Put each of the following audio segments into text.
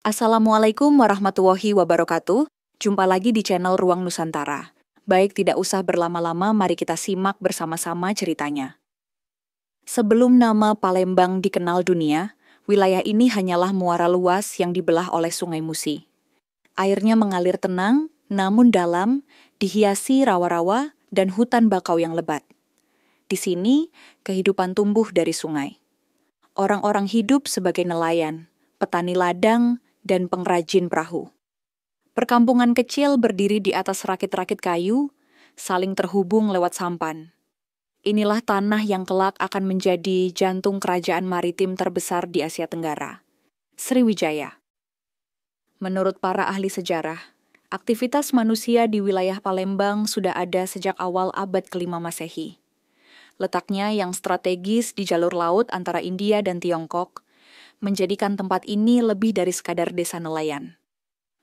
Assalamualaikum warahmatullahi wabarakatuh. Jumpa lagi di channel Ruang Nusantara. Baik, tidak usah berlama-lama, mari kita simak bersama-sama ceritanya. Sebelum nama Palembang dikenal dunia, wilayah ini hanyalah muara luas yang dibelah oleh Sungai Musi. Airnya mengalir tenang, namun dalam, dihiasi rawa-rawa dan hutan bakau yang lebat. Di sini, kehidupan tumbuh dari sungai. Orang-orang hidup sebagai nelayan, petani ladang, dan pengrajin perahu. Perkampungan kecil berdiri di atas rakit-rakit kayu, saling terhubung lewat sampan. Inilah tanah yang kelak akan menjadi jantung kerajaan maritim terbesar di Asia Tenggara, Sriwijaya. Menurut para ahli sejarah, aktivitas manusia di wilayah Palembang sudah ada sejak awal abad ke-5 Masehi. Letaknya yang strategis di jalur laut antara India dan Tiongkok menjadikan tempat ini lebih dari sekadar desa nelayan.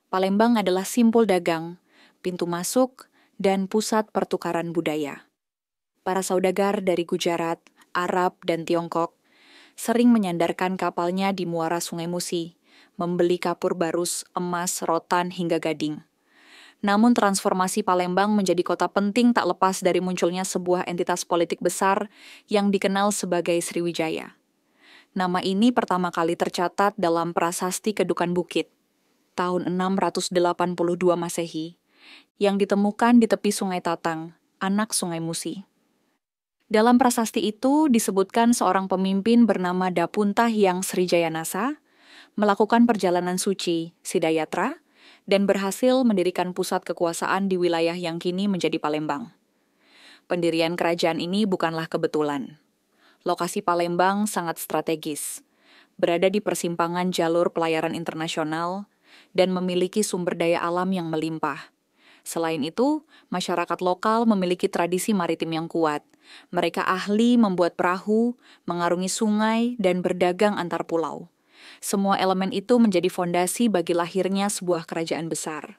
Palembang adalah simpul dagang, pintu masuk, dan pusat pertukaran budaya. Para saudagar dari Gujarat, Arab, dan Tiongkok sering menyandarkan kapalnya di muara Sungai Musi, membeli kapur barus, emas, rotan, hingga gading. Namun transformasi Palembang menjadi kota penting tak lepas dari munculnya sebuah entitas politik besar yang dikenal sebagai Sriwijaya. Nama ini pertama kali tercatat dalam Prasasti Kedukan Bukit, tahun 682 Masehi, yang ditemukan di tepi Sungai Tatang, anak Sungai Musi. Dalam prasasti itu disebutkan seorang pemimpin bernama Dapuntah yang Srijayanasa melakukan perjalanan suci, Sidayatra, dan berhasil mendirikan pusat kekuasaan di wilayah yang kini menjadi Palembang. Pendirian kerajaan ini bukanlah kebetulan. Lokasi Palembang sangat strategis, berada di persimpangan jalur pelayaran internasional, dan memiliki sumber daya alam yang melimpah. Selain itu, masyarakat lokal memiliki tradisi maritim yang kuat. Mereka ahli membuat perahu, mengarungi sungai, dan berdagang antar pulau. Semua elemen itu menjadi fondasi bagi lahirnya sebuah kerajaan besar.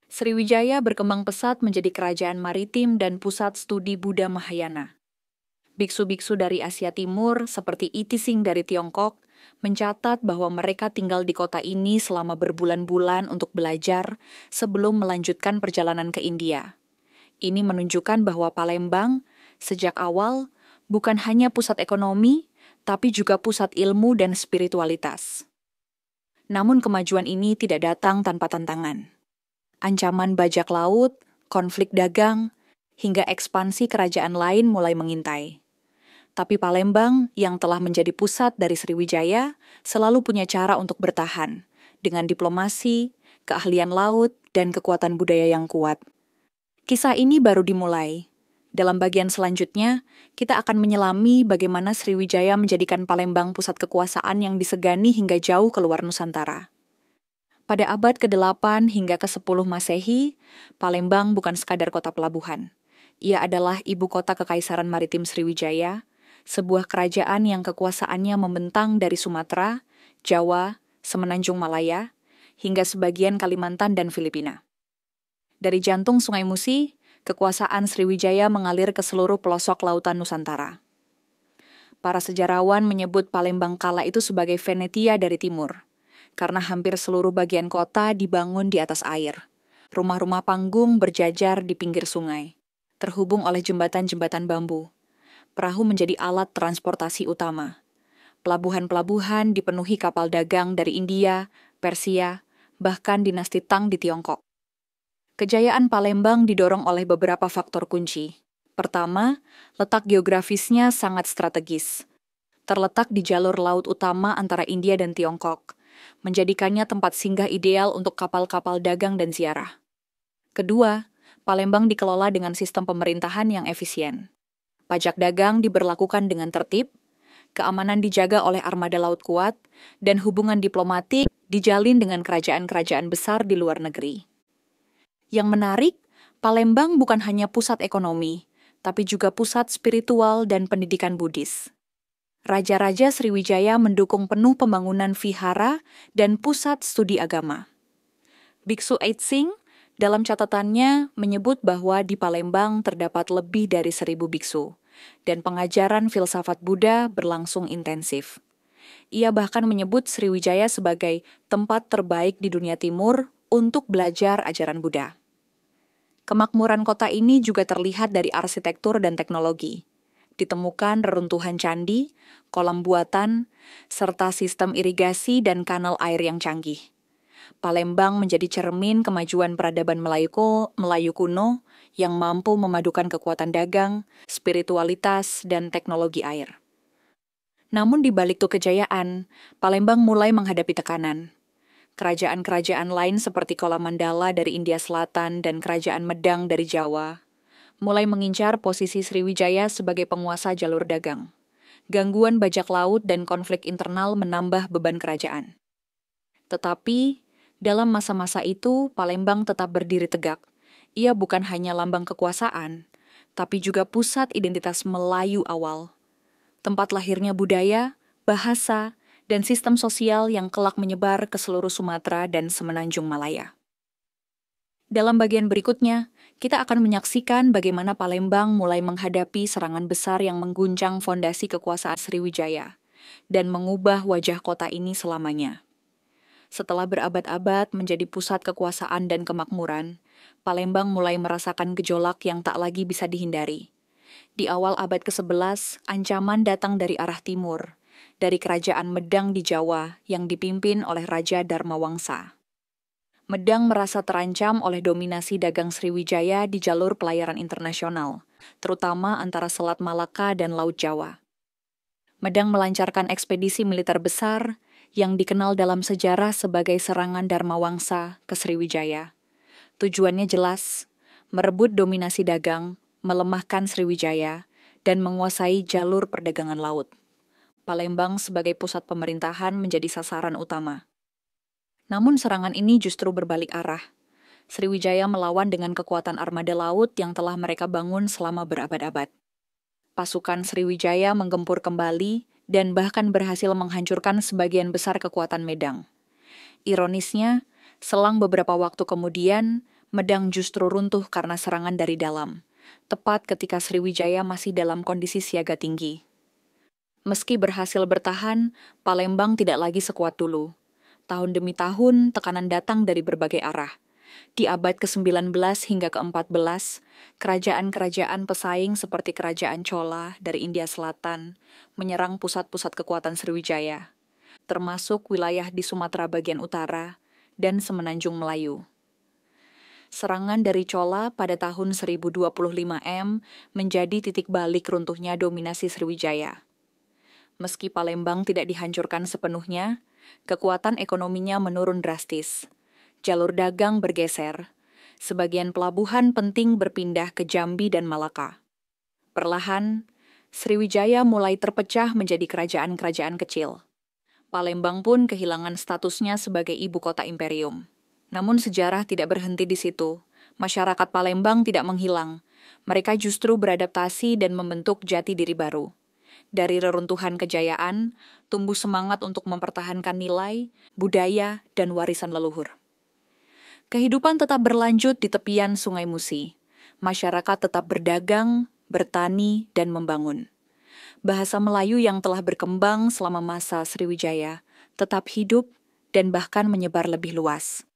Sriwijaya berkembang pesat menjadi kerajaan maritim dan pusat studi Buddha Mahayana. Biksu-biksu dari Asia Timur, seperti Itising dari Tiongkok, mencatat bahwa mereka tinggal di kota ini selama berbulan-bulan untuk belajar sebelum melanjutkan perjalanan ke India. Ini menunjukkan bahwa Palembang, sejak awal, bukan hanya pusat ekonomi, tapi juga pusat ilmu dan spiritualitas. Namun kemajuan ini tidak datang tanpa tantangan. Ancaman bajak laut, konflik dagang, hingga ekspansi kerajaan lain mulai mengintai. Tapi Palembang yang telah menjadi pusat dari Sriwijaya selalu punya cara untuk bertahan dengan diplomasi, keahlian laut, dan kekuatan budaya yang kuat. Kisah ini baru dimulai. Dalam bagian selanjutnya, kita akan menyelami bagaimana Sriwijaya menjadikan Palembang pusat kekuasaan yang disegani hingga jauh keluar Nusantara. Pada abad ke-8 hingga ke-10 Masehi, Palembang bukan sekadar kota pelabuhan. Ia adalah ibu kota Kekaisaran Maritim Sriwijaya, sebuah kerajaan yang kekuasaannya membentang dari Sumatera, Jawa, Semenanjung Malaya, hingga sebagian Kalimantan dan Filipina. Dari jantung Sungai Musi, kekuasaan Sriwijaya mengalir ke seluruh pelosok lautan Nusantara. Para sejarawan menyebut Palembang kala itu sebagai Venetia dari timur, karena hampir seluruh bagian kota dibangun di atas air. Rumah-rumah panggung berjajar di pinggir sungai, terhubung oleh jembatan-jembatan bambu. Perahu menjadi alat transportasi utama. Pelabuhan-pelabuhan dipenuhi kapal dagang dari India, Persia, bahkan dinasti Tang di Tiongkok. Kejayaan Palembang didorong oleh beberapa faktor kunci. Pertama, letak geografisnya sangat strategis. Terletak di jalur laut utama antara India dan Tiongkok, menjadikannya tempat singgah ideal untuk kapal-kapal dagang dan ziarah. Kedua, Palembang dikelola dengan sistem pemerintahan yang efisien. Pajak dagang diberlakukan dengan tertib, keamanan dijaga oleh armada laut kuat, dan hubungan diplomatik dijalin dengan kerajaan-kerajaan besar di luar negeri. Yang menarik, Palembang bukan hanya pusat ekonomi, tapi juga pusat spiritual dan pendidikan Buddhis. Raja-raja Sriwijaya mendukung penuh pembangunan vihara dan pusat studi agama. Biksu Itising dalam catatannya menyebut bahwa di Palembang terdapat lebih dari 1.000 biksu, dan pengajaran filsafat Buddha berlangsung intensif. Ia bahkan menyebut Sriwijaya sebagai tempat terbaik di dunia timur untuk belajar ajaran Buddha. Kemakmuran kota ini juga terlihat dari arsitektur dan teknologi. Ditemukan reruntuhan candi, kolam buatan, serta sistem irigasi dan kanal air yang canggih. Palembang menjadi cermin kemajuan peradaban Melayu kuno yang mampu memadukan kekuatan dagang, spiritualitas, dan teknologi air. Namun di balik itu kejayaan, Palembang mulai menghadapi tekanan. Kerajaan-kerajaan lain seperti Kolamandala dari India Selatan dan Kerajaan Medang dari Jawa mulai mengincar posisi Sriwijaya sebagai penguasa jalur dagang. Gangguan bajak laut dan konflik internal menambah beban kerajaan. Tetapi, dalam masa-masa itu, Palembang tetap berdiri tegak. Ia bukan hanya lambang kekuasaan, tapi juga pusat identitas Melayu awal. Tempat lahirnya budaya, bahasa, dan sistem sosial yang kelak menyebar ke seluruh Sumatera dan Semenanjung Malaya. Dalam bagian berikutnya, kita akan menyaksikan bagaimana Palembang mulai menghadapi serangan besar yang mengguncang fondasi kekuasaan Sriwijaya dan mengubah wajah kota ini selamanya. Setelah berabad-abad menjadi pusat kekuasaan dan kemakmuran, Palembang mulai merasakan gejolak yang tak lagi bisa dihindari. Di awal abad ke-11, ancaman datang dari arah timur, dari kerajaan Medang di Jawa yang dipimpin oleh Raja Dharmawangsa. Medang merasa terancam oleh dominasi dagang Sriwijaya di jalur pelayaran internasional, terutama antara Selat Malaka dan Laut Jawa. Medang melancarkan ekspedisi militer besar yang dikenal dalam sejarah sebagai serangan Dharmawangsa ke Sriwijaya. Tujuannya jelas, merebut dominasi dagang, melemahkan Sriwijaya, dan menguasai jalur perdagangan laut. Palembang sebagai pusat pemerintahan menjadi sasaran utama. Namun serangan ini justru berbalik arah. Sriwijaya melawan dengan kekuatan armada laut yang telah mereka bangun selama berabad-abad. Pasukan Sriwijaya menggempur kembali dan bahkan berhasil menghancurkan sebagian besar kekuatan Medang. Ironisnya, selang beberapa waktu kemudian, Medang justru runtuh karena serangan dari dalam, tepat ketika Sriwijaya masih dalam kondisi siaga tinggi. Meski berhasil bertahan, Palembang tidak lagi sekuat dulu. Tahun demi tahun, tekanan datang dari berbagai arah. Di abad ke-19 hingga ke-14, kerajaan-kerajaan pesaing seperti Kerajaan Chola dari India Selatan menyerang pusat-pusat kekuatan Sriwijaya, termasuk wilayah di Sumatera bagian utara dan Semenanjung Melayu. Serangan dari Chola pada tahun 1025 M menjadi titik balik runtuhnya dominasi Sriwijaya. Meski Palembang tidak dihancurkan sepenuhnya, kekuatan ekonominya menurun drastis. Jalur dagang bergeser. Sebagian pelabuhan penting berpindah ke Jambi dan Malaka. Perlahan, Sriwijaya mulai terpecah menjadi kerajaan-kerajaan kecil. Palembang pun kehilangan statusnya sebagai ibu kota imperium. Namun sejarah tidak berhenti di situ. Masyarakat Palembang tidak menghilang. Mereka justru beradaptasi dan membentuk jati diri baru. Dari reruntuhan kejayaan, tumbuh semangat untuk mempertahankan nilai, budaya, dan warisan leluhur. Kehidupan tetap berlanjut di tepian Sungai Musi. Masyarakat tetap berdagang, bertani, dan membangun. Bahasa Melayu yang telah berkembang selama masa Sriwijaya tetap hidup dan bahkan menyebar lebih luas.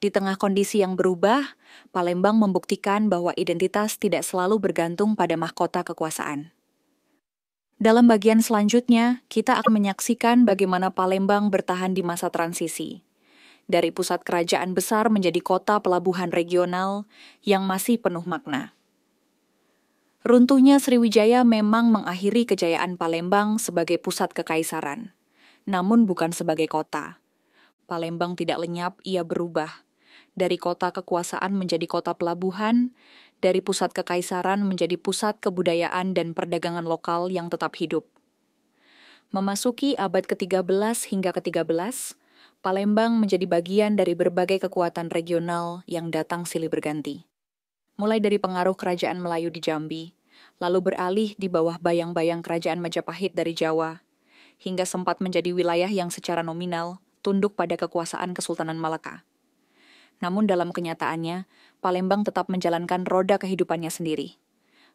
Di tengah kondisi yang berubah, Palembang membuktikan bahwa identitas tidak selalu bergantung pada mahkota kekuasaan. Dalam bagian selanjutnya, kita akan menyaksikan bagaimana Palembang bertahan di masa transisi. Dari pusat kerajaan besar menjadi kota pelabuhan regional yang masih penuh makna. Runtuhnya Sriwijaya memang mengakhiri kejayaan Palembang sebagai pusat kekaisaran, namun bukan sebagai kota. Palembang tidak lenyap, ia berubah. Dari kota kekuasaan menjadi kota pelabuhan, dari pusat kekaisaran menjadi pusat kebudayaan dan perdagangan lokal yang tetap hidup. Memasuki abad ke-13 hingga ke-13, Palembang menjadi bagian dari berbagai kekuatan regional yang datang silih berganti. Mulai dari pengaruh kerajaan Melayu di Jambi, lalu beralih di bawah bayang-bayang kerajaan Majapahit dari Jawa, hingga sempat menjadi wilayah yang secara nominal tunduk pada kekuasaan Kesultanan Malaka. Namun dalam kenyataannya, Palembang tetap menjalankan roda kehidupannya sendiri.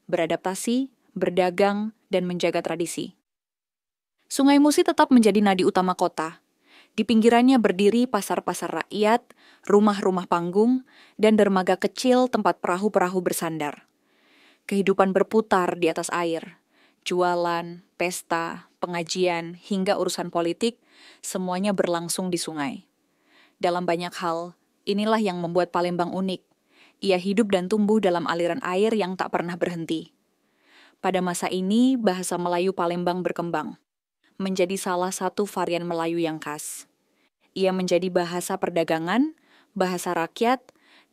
Beradaptasi, berdagang, dan menjaga tradisi. Sungai Musi tetap menjadi nadi utama kota. Di pinggirannya berdiri pasar-pasar rakyat, rumah-rumah panggung, dan dermaga kecil tempat perahu-perahu bersandar. Kehidupan berputar di atas air. Jualan, pesta, pengajian, hingga urusan politik, semuanya berlangsung di sungai. Dalam banyak hal, inilah yang membuat Palembang unik. Ia hidup dan tumbuh dalam aliran air yang tak pernah berhenti. Pada masa ini, bahasa Melayu Palembang berkembang, menjadi salah satu varian Melayu yang khas. Ia menjadi bahasa perdagangan, bahasa rakyat,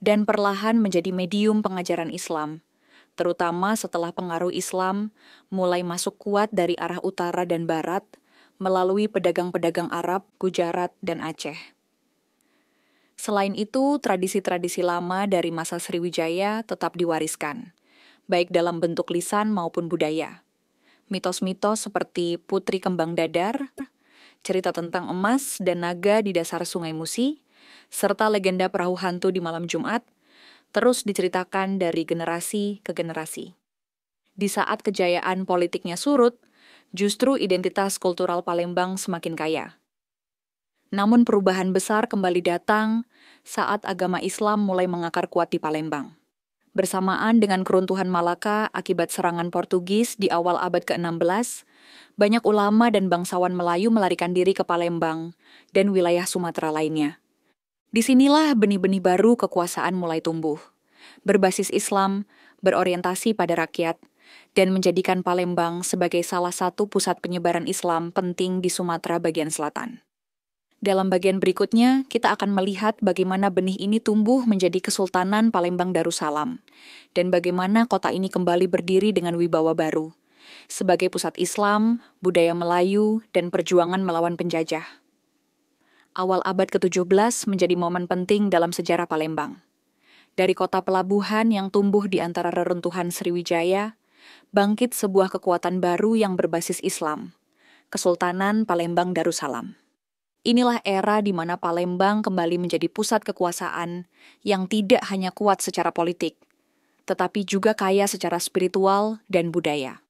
dan perlahan menjadi medium pengajaran Islam, terutama setelah pengaruh Islam mulai masuk kuat dari arah utara dan barat melalui pedagang-pedagang Arab, Gujarat, dan Aceh. Selain itu, tradisi-tradisi lama dari masa Sriwijaya tetap diwariskan, baik dalam bentuk lisan maupun budaya. Mitos-mitos seperti Putri Kembang Dadar, cerita tentang emas dan naga di dasar Sungai Musi, serta legenda perahu hantu di malam Jumat, terus diceritakan dari generasi ke generasi. Di saat kejayaan politiknya surut, justru identitas kultural Palembang semakin kaya. Namun perubahan besar kembali datang saat agama Islam mulai mengakar kuat di Palembang. Bersamaan dengan keruntuhan Malaka akibat serangan Portugis di awal abad ke-16, banyak ulama dan bangsawan Melayu melarikan diri ke Palembang dan wilayah Sumatera lainnya. Disinilah benih-benih baru kekuasaan mulai tumbuh, berbasis Islam, berorientasi pada rakyat, dan menjadikan Palembang sebagai salah satu pusat penyebaran Islam penting di Sumatera bagian selatan. Dalam bagian berikutnya, kita akan melihat bagaimana benih ini tumbuh menjadi Kesultanan Palembang Darussalam, dan bagaimana kota ini kembali berdiri dengan wibawa baru, sebagai pusat Islam, budaya Melayu, dan perjuangan melawan penjajah. Awal abad ke-17 menjadi momen penting dalam sejarah Palembang. Dari kota pelabuhan yang tumbuh di antara reruntuhan Sriwijaya, bangkit sebuah kekuatan baru yang berbasis Islam, Kesultanan Palembang Darussalam. Inilah era di mana Palembang kembali menjadi pusat kekuasaan yang tidak hanya kuat secara politik, tetapi juga kaya secara spiritual dan budaya.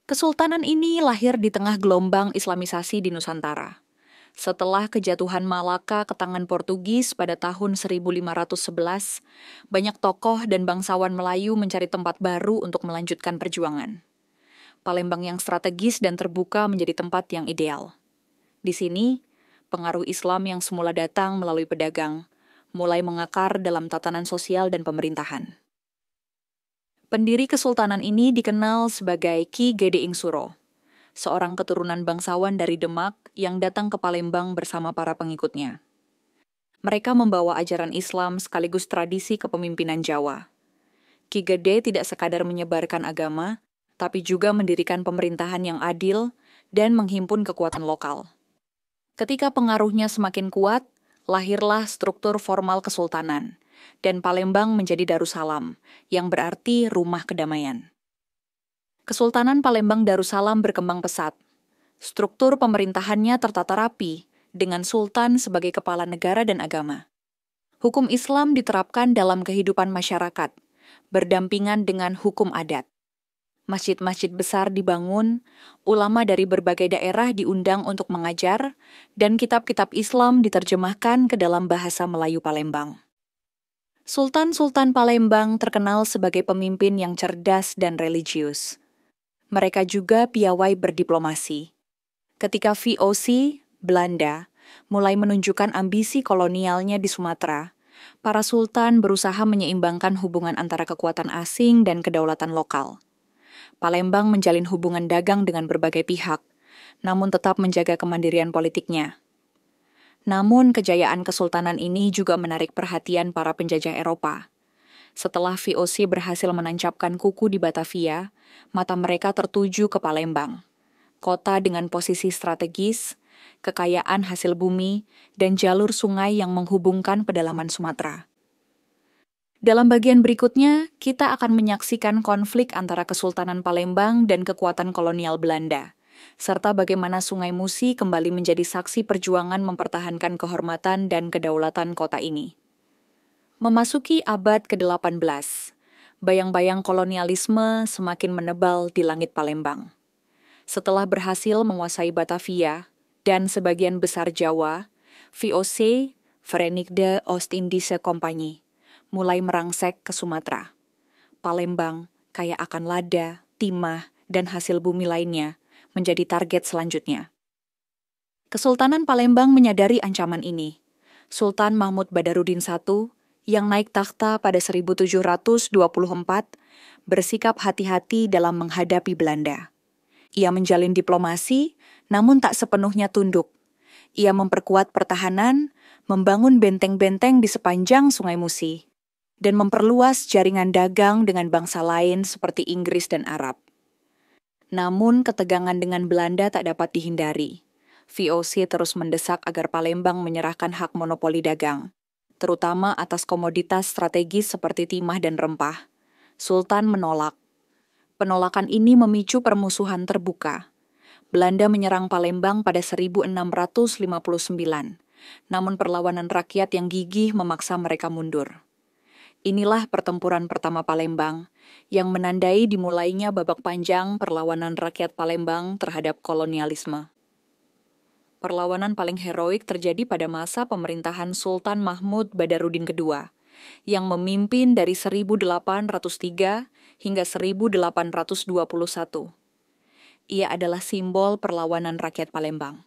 Kesultanan ini lahir di tengah gelombang Islamisasi di Nusantara. Setelah kejatuhan Malaka ke tangan Portugis pada tahun 1511, banyak tokoh dan bangsawan Melayu mencari tempat baru untuk melanjutkan perjuangan. Palembang yang strategis dan terbuka menjadi tempat yang ideal. Di sini, pengaruh Islam yang semula datang melalui pedagang, mulai mengakar dalam tatanan sosial dan pemerintahan. Pendiri kesultanan ini dikenal sebagai Ki Gede Suro, seorang keturunan bangsawan dari Demak yang datang ke Palembang bersama para pengikutnya. Mereka membawa ajaran Islam sekaligus tradisi kepemimpinan Jawa. Ki Gede tidak sekadar menyebarkan agama, tapi juga mendirikan pemerintahan yang adil dan menghimpun kekuatan lokal. Ketika pengaruhnya semakin kuat, lahirlah struktur formal kesultanan, dan Palembang menjadi Darussalam, yang berarti rumah kedamaian. Kesultanan Palembang Darussalam berkembang pesat. Struktur pemerintahannya tertata rapi, dengan sultan sebagai kepala negara dan agama. Hukum Islam diterapkan dalam kehidupan masyarakat, berdampingan dengan hukum adat. Masjid-masjid besar dibangun, ulama dari berbagai daerah diundang untuk mengajar, dan kitab-kitab Islam diterjemahkan ke dalam bahasa Melayu Palembang. Sultan-sultan Palembang terkenal sebagai pemimpin yang cerdas dan religius. Mereka juga piawai berdiplomasi. Ketika VOC, Belanda, mulai menunjukkan ambisi kolonialnya di Sumatera, para sultan berusaha menyeimbangkan hubungan antara kekuatan asing dan kedaulatan lokal. Palembang menjalin hubungan dagang dengan berbagai pihak, namun tetap menjaga kemandirian politiknya. Namun, kejayaan kesultanan ini juga menarik perhatian para penjajah Eropa. Setelah VOC berhasil menancapkan kuku di Batavia, mata mereka tertuju ke Palembang, kota dengan posisi strategis, kekayaan hasil bumi, dan jalur sungai yang menghubungkan pedalaman Sumatera. Dalam bagian berikutnya, kita akan menyaksikan konflik antara Kesultanan Palembang dan kekuatan kolonial Belanda, serta bagaimana Sungai Musi kembali menjadi saksi perjuangan mempertahankan kehormatan dan kedaulatan kota ini. Memasuki abad ke-18, bayang-bayang kolonialisme semakin menebal di langit Palembang. Setelah berhasil menguasai Batavia dan sebagian besar Jawa, VOC, Verenigde Oost-Indische Compagnie, mulai merangsek ke Sumatera. Palembang, kaya akan lada, timah, dan hasil bumi lainnya, menjadi target selanjutnya. Kesultanan Palembang menyadari ancaman ini. Sultan Mahmud Badarudin I, yang naik takhta pada 1724, bersikap hati-hati dalam menghadapi Belanda. Ia menjalin diplomasi, namun tak sepenuhnya tunduk. Ia memperkuat pertahanan, membangun benteng-benteng di sepanjang Sungai Musi, dan memperluas jaringan dagang dengan bangsa lain seperti Inggris dan Arab. Namun ketegangan dengan Belanda tak dapat dihindari. VOC terus mendesak agar Palembang menyerahkan hak monopoli dagang, terutama atas komoditas strategis seperti timah dan rempah. Sultan menolak. Penolakan ini memicu permusuhan terbuka. Belanda menyerang Palembang pada 1659, namun perlawanan rakyat yang gigih memaksa mereka mundur. Inilah pertempuran pertama Palembang, yang menandai dimulainya babak panjang perlawanan rakyat Palembang terhadap kolonialisme. Perlawanan paling heroik terjadi pada masa pemerintahan Sultan Mahmud Badarudin II, yang memimpin dari 1803 hingga 1821. Ia adalah simbol perlawanan rakyat Palembang.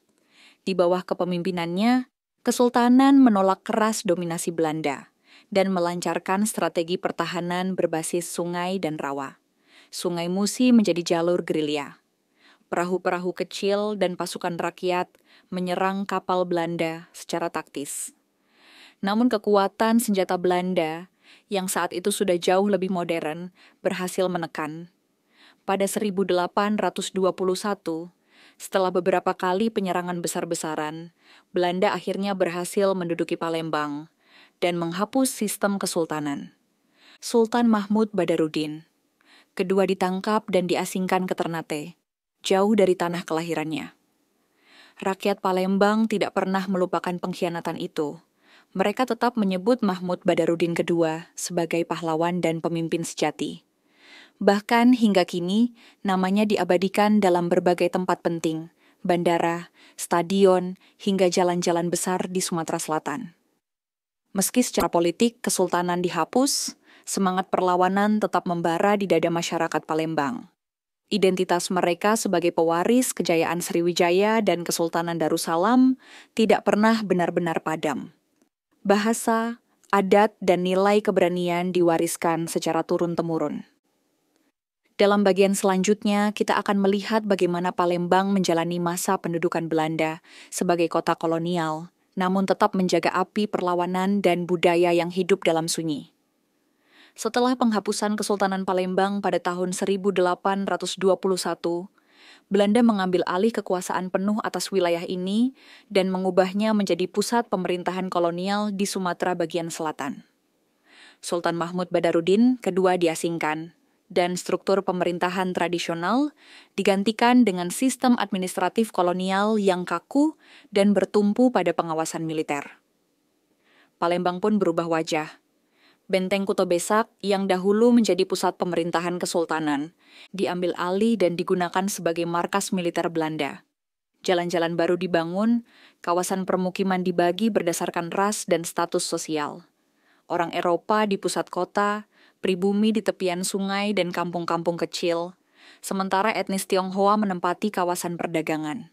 Di bawah kepemimpinannya, Kesultanan menolak keras dominasi Belanda dan melancarkan strategi pertahanan berbasis sungai dan rawa. Sungai Musi menjadi jalur gerilya. Perahu-perahu kecil dan pasukan rakyat menyerang kapal Belanda secara taktis. Namun kekuatan senjata Belanda, yang saat itu sudah jauh lebih modern, berhasil menekan. Pada 1821, setelah beberapa kali penyerangan besar-besaran, Belanda akhirnya berhasil menduduki Palembang dan menghapus sistem kesultanan. Sultan Mahmud Badarudin. Kedua ditangkap dan diasingkan ke Ternate, jauh dari tanah kelahirannya. Rakyat Palembang tidak pernah melupakan pengkhianatan itu. Mereka tetap menyebut Mahmud Badarudin II sebagai pahlawan dan pemimpin sejati. Bahkan hingga kini, namanya diabadikan dalam berbagai tempat penting, bandara, stadion, hingga jalan-jalan besar di Sumatera Selatan. Meski secara politik kesultanan dihapus, semangat perlawanan tetap membara di dada masyarakat Palembang. Identitas mereka sebagai pewaris kejayaan Sriwijaya dan Kesultanan Darussalam tidak pernah benar-benar padam. Bahasa, adat, dan nilai keberanian diwariskan secara turun-temurun. Dalam bagian selanjutnya, kita akan melihat bagaimana Palembang menjalani masa pendudukan Belanda sebagai kota kolonial, namun tetap menjaga api perlawanan dan budaya yang hidup dalam sunyi. Setelah penghapusan Kesultanan Palembang pada tahun 1821, Belanda mengambil alih kekuasaan penuh atas wilayah ini dan mengubahnya menjadi pusat pemerintahan kolonial di Sumatera bagian selatan. Sultan Mahmud Badarudin kedua diasingkan, dan struktur pemerintahan tradisional digantikan dengan sistem administratif kolonial yang kaku dan bertumpu pada pengawasan militer. Palembang pun berubah wajah. Benteng Kuto Besak yang dahulu menjadi pusat pemerintahan kesultanan diambil alih dan digunakan sebagai markas militer Belanda. Jalan-jalan baru dibangun, kawasan permukiman dibagi berdasarkan ras dan status sosial. Orang Eropa di pusat kota, pribumi di tepian sungai dan kampung-kampung kecil, sementara etnis Tionghoa menempati kawasan perdagangan.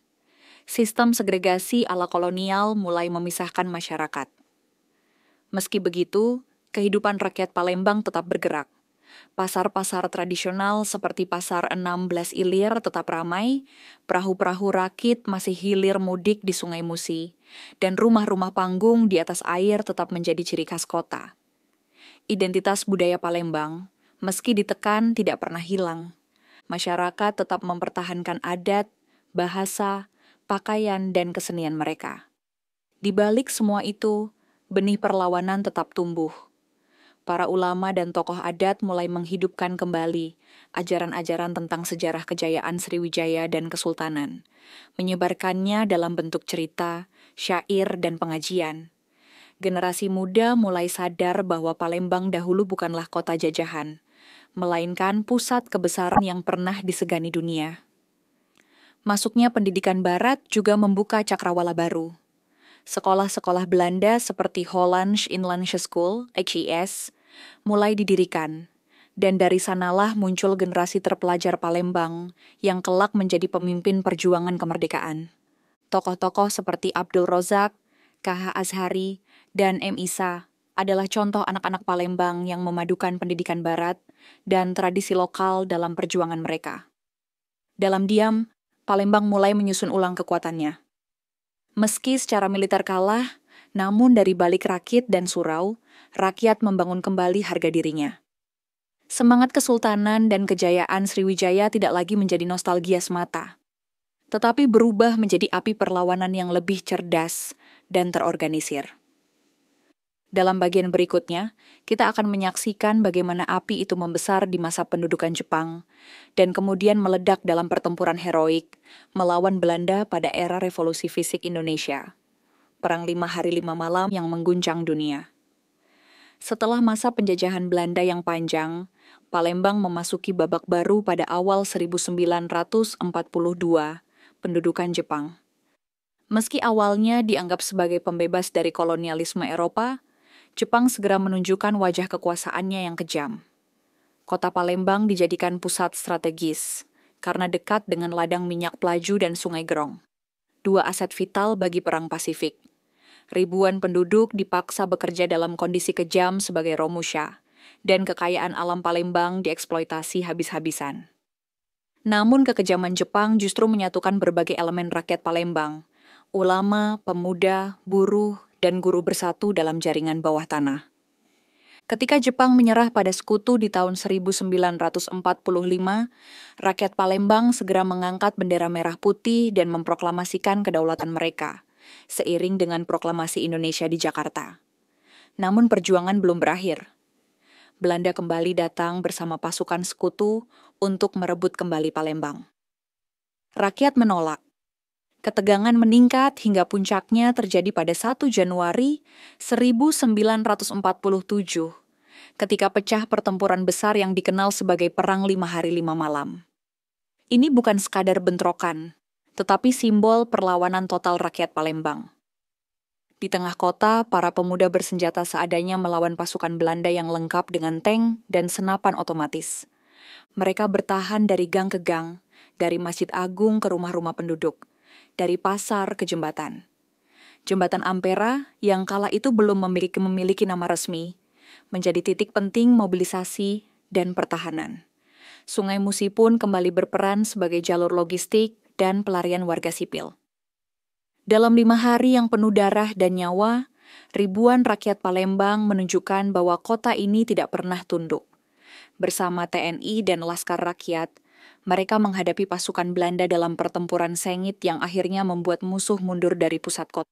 Sistem segregasi ala kolonial mulai memisahkan masyarakat. Meski begitu, kehidupan rakyat Palembang tetap bergerak. Pasar-pasar tradisional seperti Pasar 16 Ilir tetap ramai, perahu-perahu rakit masih hilir mudik di Sungai Musi, dan rumah-rumah panggung di atas air tetap menjadi ciri khas kota. Identitas budaya Palembang, meski ditekan, tidak pernah hilang. Masyarakat tetap mempertahankan adat, bahasa, pakaian, dan kesenian mereka. Di balik semua itu, benih perlawanan tetap tumbuh. Para ulama dan tokoh adat mulai menghidupkan kembali ajaran-ajaran tentang sejarah kejayaan Sriwijaya dan Kesultanan, menyebarkannya dalam bentuk cerita, syair, dan pengajian. Generasi muda mulai sadar bahwa Palembang dahulu bukanlah kota jajahan, melainkan pusat kebesaran yang pernah disegani dunia. Masuknya pendidikan barat juga membuka cakrawala baru. Sekolah-sekolah Belanda seperti Hollands Inlandse School, HIS, mulai didirikan. Dan dari sanalah muncul generasi terpelajar Palembang yang kelak menjadi pemimpin perjuangan kemerdekaan. Tokoh-tokoh seperti Abdul Rozak, KH Azhari, dan M. Isa adalah contoh anak-anak Palembang yang memadukan pendidikan barat dan tradisi lokal dalam perjuangan mereka. Dalam diam, Palembang mulai menyusun ulang kekuatannya. Meski secara militer kalah, namun dari balik rakit dan surau, rakyat membangun kembali harga dirinya. Semangat kesultanan dan kejayaan Sriwijaya tidak lagi menjadi nostalgia semata, tetapi berubah menjadi api perlawanan yang lebih cerdas dan terorganisir. Dalam bagian berikutnya, kita akan menyaksikan bagaimana api itu membesar di masa pendudukan Jepang dan kemudian meledak dalam pertempuran heroik melawan Belanda pada era revolusi fisik Indonesia. Perang 5 hari 5 malam yang mengguncang dunia. Setelah masa penjajahan Belanda yang panjang, Palembang memasuki babak baru pada awal 1942, pendudukan Jepang. Meski awalnya dianggap sebagai pembebas dari kolonialisme Eropa, Jepang segera menunjukkan wajah kekuasaannya yang kejam. Kota Palembang dijadikan pusat strategis, karena dekat dengan ladang minyak Pelaju dan Sungai Gerong. Dua aset vital bagi Perang Pasifik. Ribuan penduduk dipaksa bekerja dalam kondisi kejam sebagai Romusha, dan kekayaan alam Palembang dieksploitasi habis-habisan. Namun kekejaman Jepang justru menyatukan berbagai elemen rakyat Palembang, ulama, pemuda, buruh, dan guru bersatu dalam jaringan bawah tanah. Ketika Jepang menyerah pada sekutu di tahun 1945, rakyat Palembang segera mengangkat bendera merah putih dan memproklamasikan kedaulatan mereka, seiring dengan proklamasi Indonesia di Jakarta. Namun perjuangan belum berakhir. Belanda kembali datang bersama pasukan sekutu untuk merebut kembali Palembang. Rakyat menolak. Ketegangan meningkat hingga puncaknya terjadi pada 1 Januari 1947, ketika pecah pertempuran besar yang dikenal sebagai Perang 5 hari 5 malam. Ini bukan sekadar bentrokan, tetapi simbol perlawanan total rakyat Palembang. Di tengah kota, para pemuda bersenjata seadanya melawan pasukan Belanda yang lengkap dengan tank dan senapan otomatis. Mereka bertahan dari gang ke gang, dari Masjid Agung ke rumah-rumah penduduk, dari pasar ke jembatan. Jembatan Ampera, yang kala itu belum memiliki nama resmi, menjadi titik penting mobilisasi dan pertahanan. Sungai Musi pun kembali berperan sebagai jalur logistik dan pelarian warga sipil. Dalam 5 hari yang penuh darah dan nyawa, ribuan rakyat Palembang menunjukkan bahwa kota ini tidak pernah tunduk. Bersama TNI dan Laskar Rakyat, mereka menghadapi pasukan Belanda dalam pertempuran sengit yang akhirnya membuat musuh mundur dari pusat kota.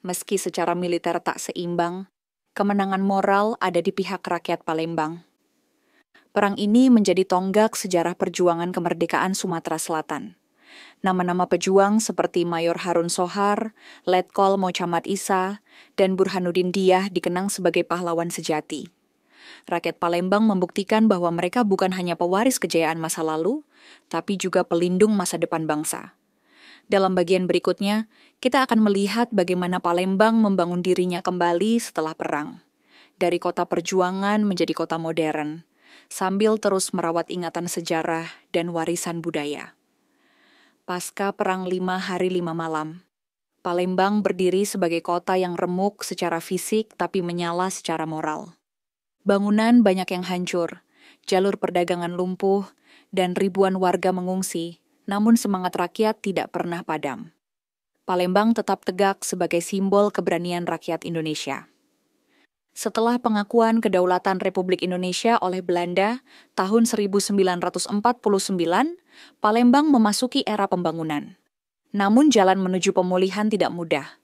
Meski secara militer tak seimbang, kemenangan moral ada di pihak rakyat Palembang. Perang ini menjadi tonggak sejarah perjuangan kemerdekaan Sumatera Selatan. Nama-nama pejuang seperti Mayor Harun Sohar, Letkol Mocamat Isa, dan Burhanuddin Diyah dikenang sebagai pahlawan sejati. Rakyat Palembang membuktikan bahwa mereka bukan hanya pewaris kejayaan masa lalu, tapi juga pelindung masa depan bangsa. Dalam bagian berikutnya, kita akan melihat bagaimana Palembang membangun dirinya kembali setelah perang. Dari kota perjuangan menjadi kota modern, sambil terus merawat ingatan sejarah dan warisan budaya. Pasca Perang 5 hari 5 malam, Palembang berdiri sebagai kota yang remuk secara fisik tapi menyala secara moral. Bangunan banyak yang hancur, jalur perdagangan lumpuh, dan ribuan warga mengungsi, namun semangat rakyat tidak pernah padam. Palembang tetap tegak sebagai simbol keberanian rakyat Indonesia. Setelah pengakuan kedaulatan Republik Indonesia oleh Belanda tahun 1949, Palembang memasuki era pembangunan. Namun jalan menuju pemulihan tidak mudah.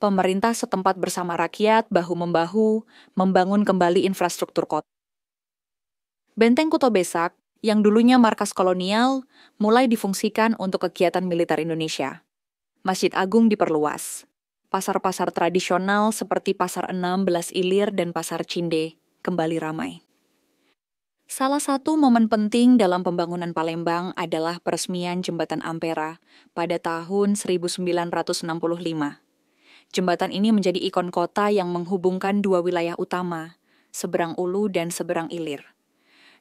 Pemerintah setempat bersama rakyat bahu-membahu membangun kembali infrastruktur kota. Benteng Kuto Besak, yang dulunya markas kolonial, mulai difungsikan untuk kegiatan militer Indonesia. Masjid Agung diperluas. Pasar-pasar tradisional seperti Pasar 6 Belas Ilir dan Pasar Cinde kembali ramai. Salah satu momen penting dalam pembangunan Palembang adalah peresmian Jembatan Ampera pada tahun 1965. Jembatan ini menjadi ikon kota yang menghubungkan dua wilayah utama, seberang Ulu dan seberang Ilir.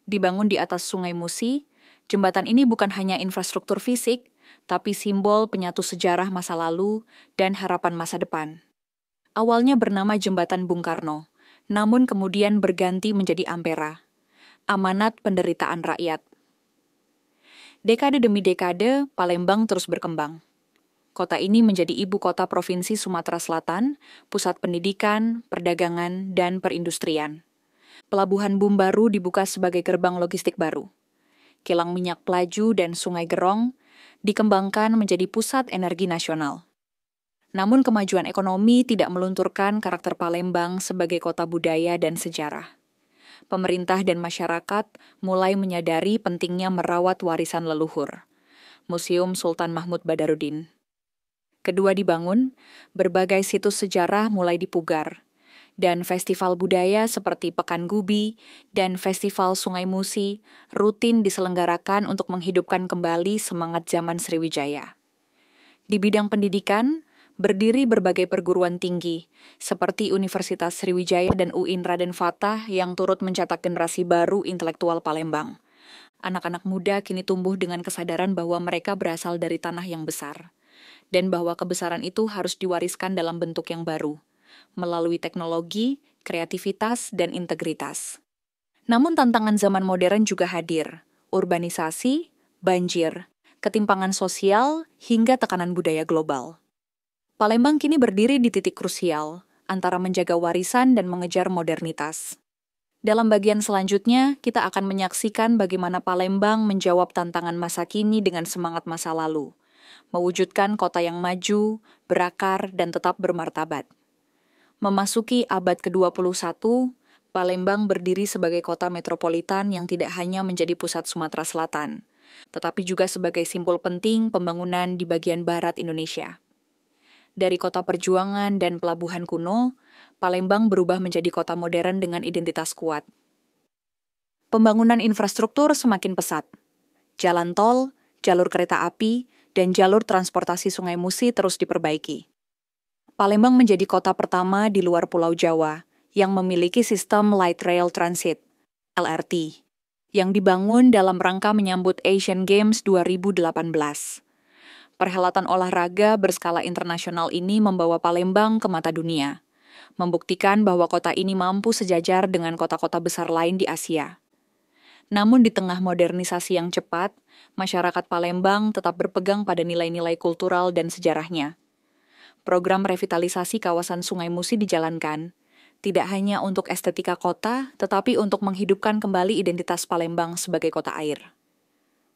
Dibangun di atas Sungai Musi, jembatan ini bukan hanya infrastruktur fisik, tapi simbol penyatu sejarah masa lalu dan harapan masa depan. Awalnya bernama Jembatan Bung Karno, namun kemudian berganti menjadi Ampera, amanat penderitaan rakyat. Dekade demi dekade, Palembang terus berkembang. Kota ini menjadi ibu kota Provinsi Sumatera Selatan, pusat pendidikan, perdagangan, dan perindustrian. Pelabuhan Bum Baru dibuka sebagai gerbang logistik baru. Kilang minyak Pelaju dan Sungai Gerong dikembangkan menjadi pusat energi nasional. Namun kemajuan ekonomi tidak melunturkan karakter Palembang sebagai kota budaya dan sejarah. Pemerintah dan masyarakat mulai menyadari pentingnya merawat warisan leluhur. Museum Sultan Mahmud Badarudin. Kedua dibangun, berbagai situs sejarah mulai dipugar, dan festival budaya seperti Pekan Gubi dan Festival Sungai Musi rutin diselenggarakan untuk menghidupkan kembali semangat zaman Sriwijaya. Di bidang pendidikan, berdiri berbagai perguruan tinggi, seperti Universitas Sriwijaya dan UIN Raden Fatah yang turut mencetak generasi baru intelektual Palembang. Anak-anak muda kini tumbuh dengan kesadaran bahwa mereka berasal dari tanah yang besar, dan bahwa kebesaran itu harus diwariskan dalam bentuk yang baru, melalui teknologi, kreativitas, dan integritas. Namun tantangan zaman modern juga hadir, urbanisasi, banjir, ketimpangan sosial, hingga tekanan budaya global. Palembang kini berdiri di titik krusial, antara menjaga warisan dan mengejar modernitas. Dalam bagian selanjutnya, kita akan menyaksikan bagaimana Palembang menjawab tantangan masa kini dengan semangat masa lalu, mewujudkan kota yang maju, berakar, dan tetap bermartabat. Memasuki abad ke-21, Palembang berdiri sebagai kota metropolitan yang tidak hanya menjadi pusat Sumatera Selatan, tetapi juga sebagai simbol penting pembangunan di bagian barat Indonesia. Dari kota perjuangan dan pelabuhan kuno, Palembang berubah menjadi kota modern dengan identitas kuat. Pembangunan infrastruktur semakin pesat. Jalan tol, jalur kereta api, dan jalur transportasi Sungai Musi terus diperbaiki. Palembang menjadi kota pertama di luar Pulau Jawa yang memiliki sistem Light Rail Transit, LRT, yang dibangun dalam rangka menyambut Asian Games 2018. Perhelatan olahraga berskala internasional ini membawa Palembang ke mata dunia, membuktikan bahwa kota ini mampu sejajar dengan kota-kota besar lain di Asia. Namun di tengah modernisasi yang cepat, masyarakat Palembang tetap berpegang pada nilai-nilai kultural dan sejarahnya. Program revitalisasi kawasan Sungai Musi dijalankan, tidak hanya untuk estetika kota, tetapi untuk menghidupkan kembali identitas Palembang sebagai kota air.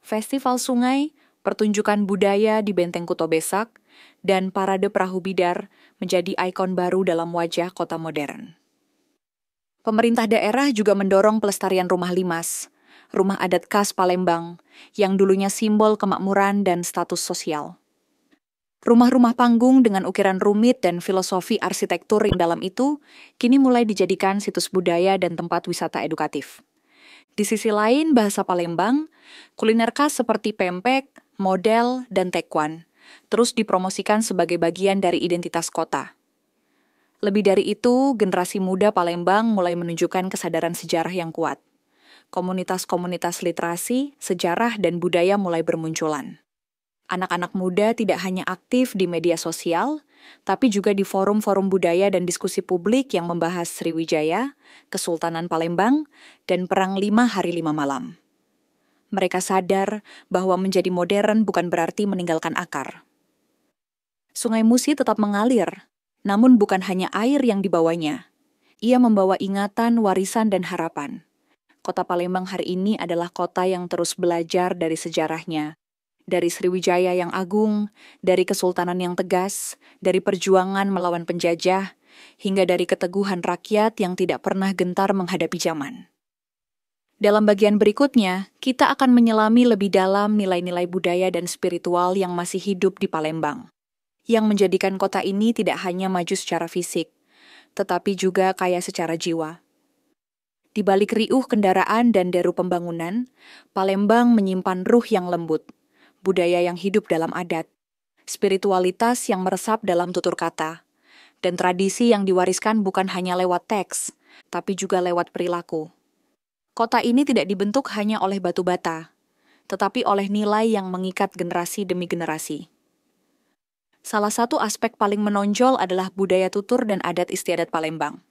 Festival sungai, pertunjukan budaya di Benteng Kuto Besak, dan parade perahu bidar menjadi ikon baru dalam wajah kota modern. Pemerintah daerah juga mendorong pelestarian rumah limas, rumah adat khas Palembang, yang dulunya simbol kemakmuran dan status sosial. Rumah-rumah panggung dengan ukiran rumit dan filosofi arsitektur yang dalam itu, kini mulai dijadikan situs budaya dan tempat wisata edukatif. Di sisi lain, bahasa Palembang, kuliner khas seperti pempek, model, dan tekwan terus dipromosikan sebagai bagian dari identitas kota. Lebih dari itu, generasi muda Palembang mulai menunjukkan kesadaran sejarah yang kuat. Komunitas-komunitas literasi, sejarah, dan budaya mulai bermunculan. Anak-anak muda tidak hanya aktif di media sosial, tapi juga di forum-forum budaya dan diskusi publik yang membahas Sriwijaya, Kesultanan Palembang, dan Perang 5 Hari 5 Malam. Mereka sadar bahwa menjadi modern bukan berarti meninggalkan akar. Sungai Musi tetap mengalir, namun bukan hanya air yang dibawanya. Ia membawa ingatan, warisan, dan harapan. Kota Palembang hari ini adalah kota yang terus belajar dari sejarahnya, dari Sriwijaya yang agung, dari kesultanan yang tegas, dari perjuangan melawan penjajah, hingga dari keteguhan rakyat yang tidak pernah gentar menghadapi zaman. Dalam bagian berikutnya, kita akan menyelami lebih dalam nilai-nilai budaya dan spiritual yang masih hidup di Palembang, yang menjadikan kota ini tidak hanya maju secara fisik, tetapi juga kaya secara jiwa. Di balik riuh kendaraan dan deru pembangunan, Palembang menyimpan ruh yang lembut, budaya yang hidup dalam adat, spiritualitas yang meresap dalam tutur kata, dan tradisi yang diwariskan bukan hanya lewat teks, tapi juga lewat perilaku. Kota ini tidak dibentuk hanya oleh batu bata, tetapi oleh nilai yang mengikat generasi demi generasi. Salah satu aspek paling menonjol adalah budaya tutur dan adat istiadat Palembang.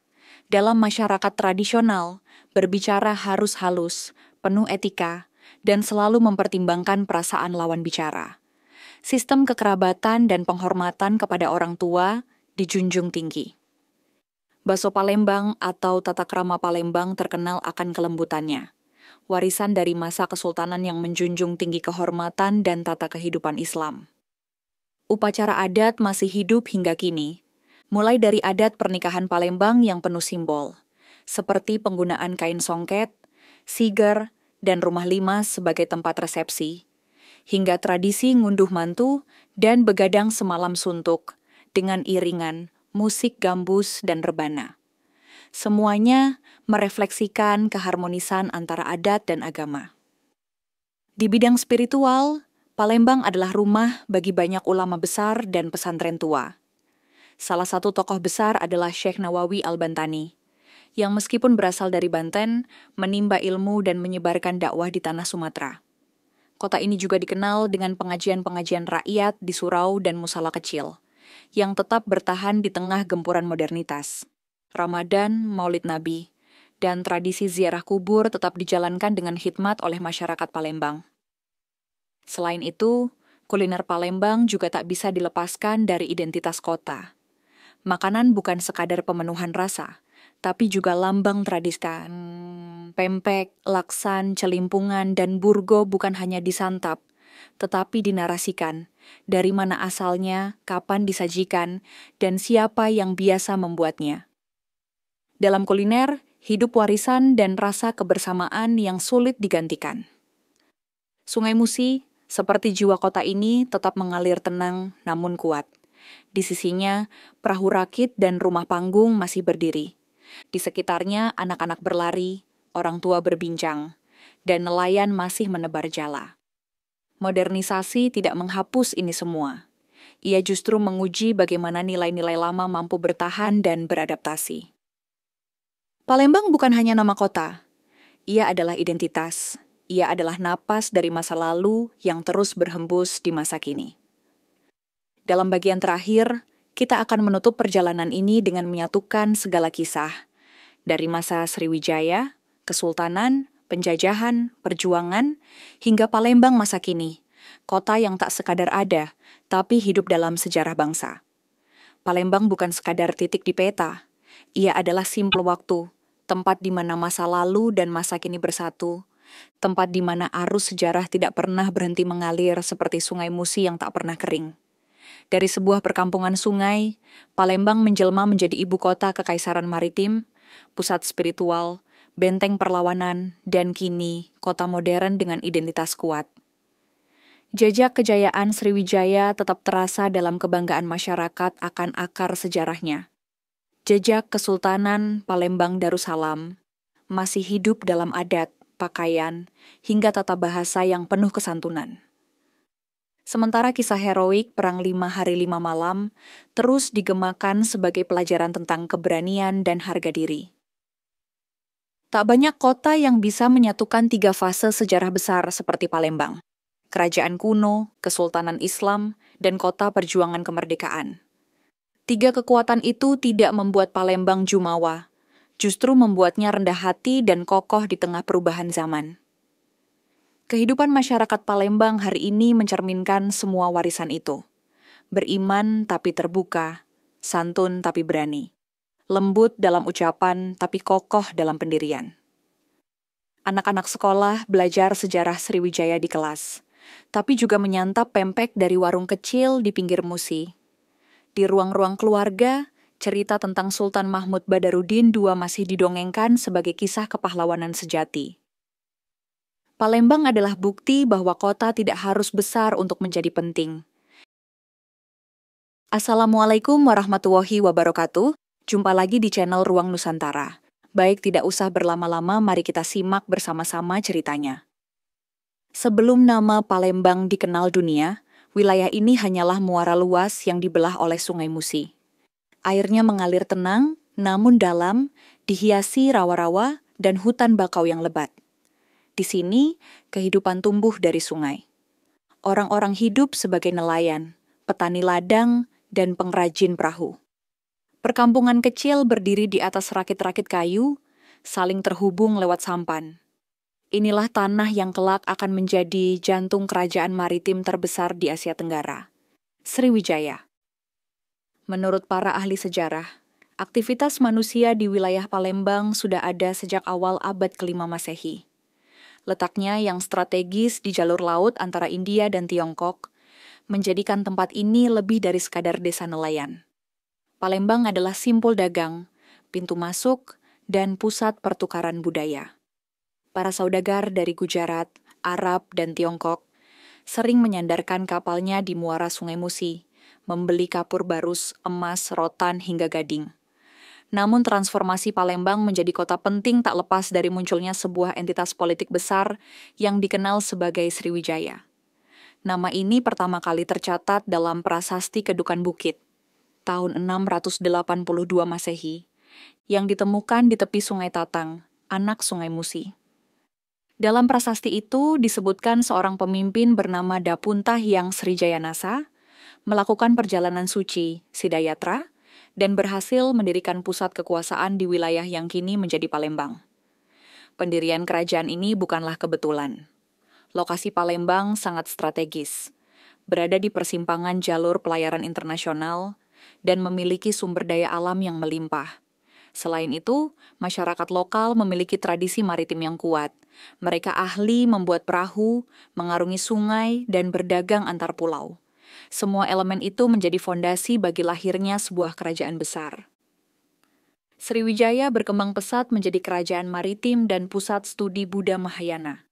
Dalam masyarakat tradisional, berbicara harus halus, penuh etika, dan selalu mempertimbangkan perasaan lawan bicara. Sistem kekerabatan dan penghormatan kepada orang tua dijunjung tinggi. Bakso Palembang atau tata krama Palembang terkenal akan kelembutannya, warisan dari masa kesultanan yang menjunjung tinggi kehormatan dan tata kehidupan Islam. Upacara adat masih hidup hingga kini, mulai dari adat pernikahan Palembang yang penuh simbol, seperti penggunaan kain songket, siger, dan rumah limas sebagai tempat resepsi, hingga tradisi ngunduh mantu dan begadang semalam suntuk dengan iringan, musik gambus, dan rebana. Semuanya merefleksikan keharmonisan antara adat dan agama. Di bidang spiritual, Palembang adalah rumah bagi banyak ulama besar dan pesantren tua. Salah satu tokoh besar adalah Syekh Nawawi Al-Bantani, yang meskipun berasal dari Banten, menimba ilmu dan menyebarkan dakwah di tanah Sumatera. Kota ini juga dikenal dengan pengajian-pengajian rakyat di surau dan musala kecil, yang tetap bertahan di tengah gempuran modernitas. Ramadan, Maulid Nabi, dan tradisi ziarah kubur tetap dijalankan dengan khidmat oleh masyarakat Palembang. Selain itu, kuliner Palembang juga tak bisa dilepaskan dari identitas kota. Makanan bukan sekadar pemenuhan rasa, tapi juga lambang tradisi. Pempek, laksan, celimpungan, dan burgo bukan hanya disantap, tetapi dinarasikan dari mana asalnya, kapan disajikan, dan siapa yang biasa membuatnya. Dalam kuliner, hidup warisan dan rasa kebersamaan yang sulit digantikan. Sungai Musi, seperti jiwa kota ini, tetap mengalir tenang namun kuat. Di sisinya, perahu rakit dan rumah panggung masih berdiri. Di sekitarnya, anak-anak berlari, orang tua berbincang, dan nelayan masih menebar jala. Modernisasi tidak menghapus ini semua. Ia justru menguji bagaimana nilai-nilai lama mampu bertahan dan beradaptasi. Palembang bukan hanya nama kota. Ia adalah identitas. Ia adalah napas dari masa lalu yang terus berhembus di masa kini. Dalam bagian terakhir, kita akan menutup perjalanan ini dengan menyatukan segala kisah. Dari masa Sriwijaya, Kesultanan, penjajahan, perjuangan, hingga Palembang masa kini, kota yang tak sekadar ada, tapi hidup dalam sejarah bangsa. Palembang bukan sekadar titik di peta, ia adalah simpul waktu, tempat di mana masa lalu dan masa kini bersatu, tempat di mana arus sejarah tidak pernah berhenti mengalir seperti sungai Musi yang tak pernah kering. Dari sebuah perkampungan sungai, Palembang menjelma menjadi ibu kota kekaisaran maritim, pusat spiritual, benteng perlawanan, dan kini kota modern dengan identitas kuat. Jejak kejayaan Sriwijaya tetap terasa dalam kebanggaan masyarakat akan akar sejarahnya. Jejak Kesultanan Palembang Darussalam masih hidup dalam adat, pakaian, hingga tata bahasa yang penuh kesantunan. Sementara kisah heroik Perang 5 Hari 5 Malam terus digemakan sebagai pelajaran tentang keberanian dan harga diri. Tak banyak kota yang bisa menyatukan 3 fase sejarah besar seperti Palembang. Kerajaan kuno, Kesultanan Islam, dan kota perjuangan kemerdekaan. 3 kekuatan itu tidak membuat Palembang jumawa, justru membuatnya rendah hati dan kokoh di tengah perubahan zaman. Kehidupan masyarakat Palembang hari ini mencerminkan semua warisan itu. Beriman tapi terbuka, santun tapi berani. Lembut dalam ucapan tapi kokoh dalam pendirian. Anak-anak sekolah belajar sejarah Sriwijaya di kelas, tapi juga menyantap pempek dari warung kecil di pinggir Musi. Di ruang-ruang keluarga, cerita tentang Sultan Mahmud Badarudin II masih didongengkan sebagai kisah kepahlawanan sejati. Palembang adalah bukti bahwa kota tidak harus besar untuk menjadi penting. Assalamualaikum warahmatullahi wabarakatuh. Jumpa lagi di channel Ruang Nusantara. Baik, tidak usah berlama-lama, mari kita simak bersama-sama ceritanya. Sebelum nama Palembang dikenal dunia, wilayah ini hanyalah muara luas yang dibelah oleh Sungai Musi. Airnya mengalir tenang, namun dalam, dihiasi rawa-rawa dan hutan bakau yang lebat. Di sini, kehidupan tumbuh dari sungai. Orang-orang hidup sebagai nelayan, petani ladang, dan pengrajin perahu. Perkampungan kecil berdiri di atas rakit-rakit kayu, saling terhubung lewat sampan. Inilah tanah yang kelak akan menjadi jantung kerajaan maritim terbesar di Asia Tenggara, Sriwijaya. Menurut para ahli sejarah, aktivitas manusia di wilayah Palembang sudah ada sejak awal abad ke-5 Masehi. Letaknya yang strategis di jalur laut antara India dan Tiongkok menjadikan tempat ini lebih dari sekadar desa nelayan. Palembang adalah simpul dagang, pintu masuk, dan pusat pertukaran budaya. Para saudagar dari Gujarat, Arab, dan Tiongkok sering menyandarkan kapalnya di muara Sungai Musi, membeli kapur barus, emas, rotan, hingga gading. Namun transformasi Palembang menjadi kota penting tak lepas dari munculnya sebuah entitas politik besar yang dikenal sebagai Sriwijaya. Nama ini pertama kali tercatat dalam Prasasti Kedukan Bukit, tahun 682 Masehi, yang ditemukan di tepi Sungai Tatang, anak Sungai Musi. Dalam prasasti itu disebutkan seorang pemimpin bernama Dapuntah yang Srijayanasa melakukan perjalanan suci, Sidayatra, dan berhasil mendirikan pusat kekuasaan di wilayah yang kini menjadi Palembang. Pendirian kerajaan ini bukanlah kebetulan. Lokasi Palembang sangat strategis, berada di persimpangan jalur pelayaran internasional, dan memiliki sumber daya alam yang melimpah. Selain itu, masyarakat lokal memiliki tradisi maritim yang kuat. Mereka ahli membuat perahu, mengarungi sungai, dan berdagang antar pulau. Semua elemen itu menjadi fondasi bagi lahirnya sebuah kerajaan besar. Sriwijaya berkembang pesat menjadi kerajaan maritim dan pusat studi Buddha Mahayana.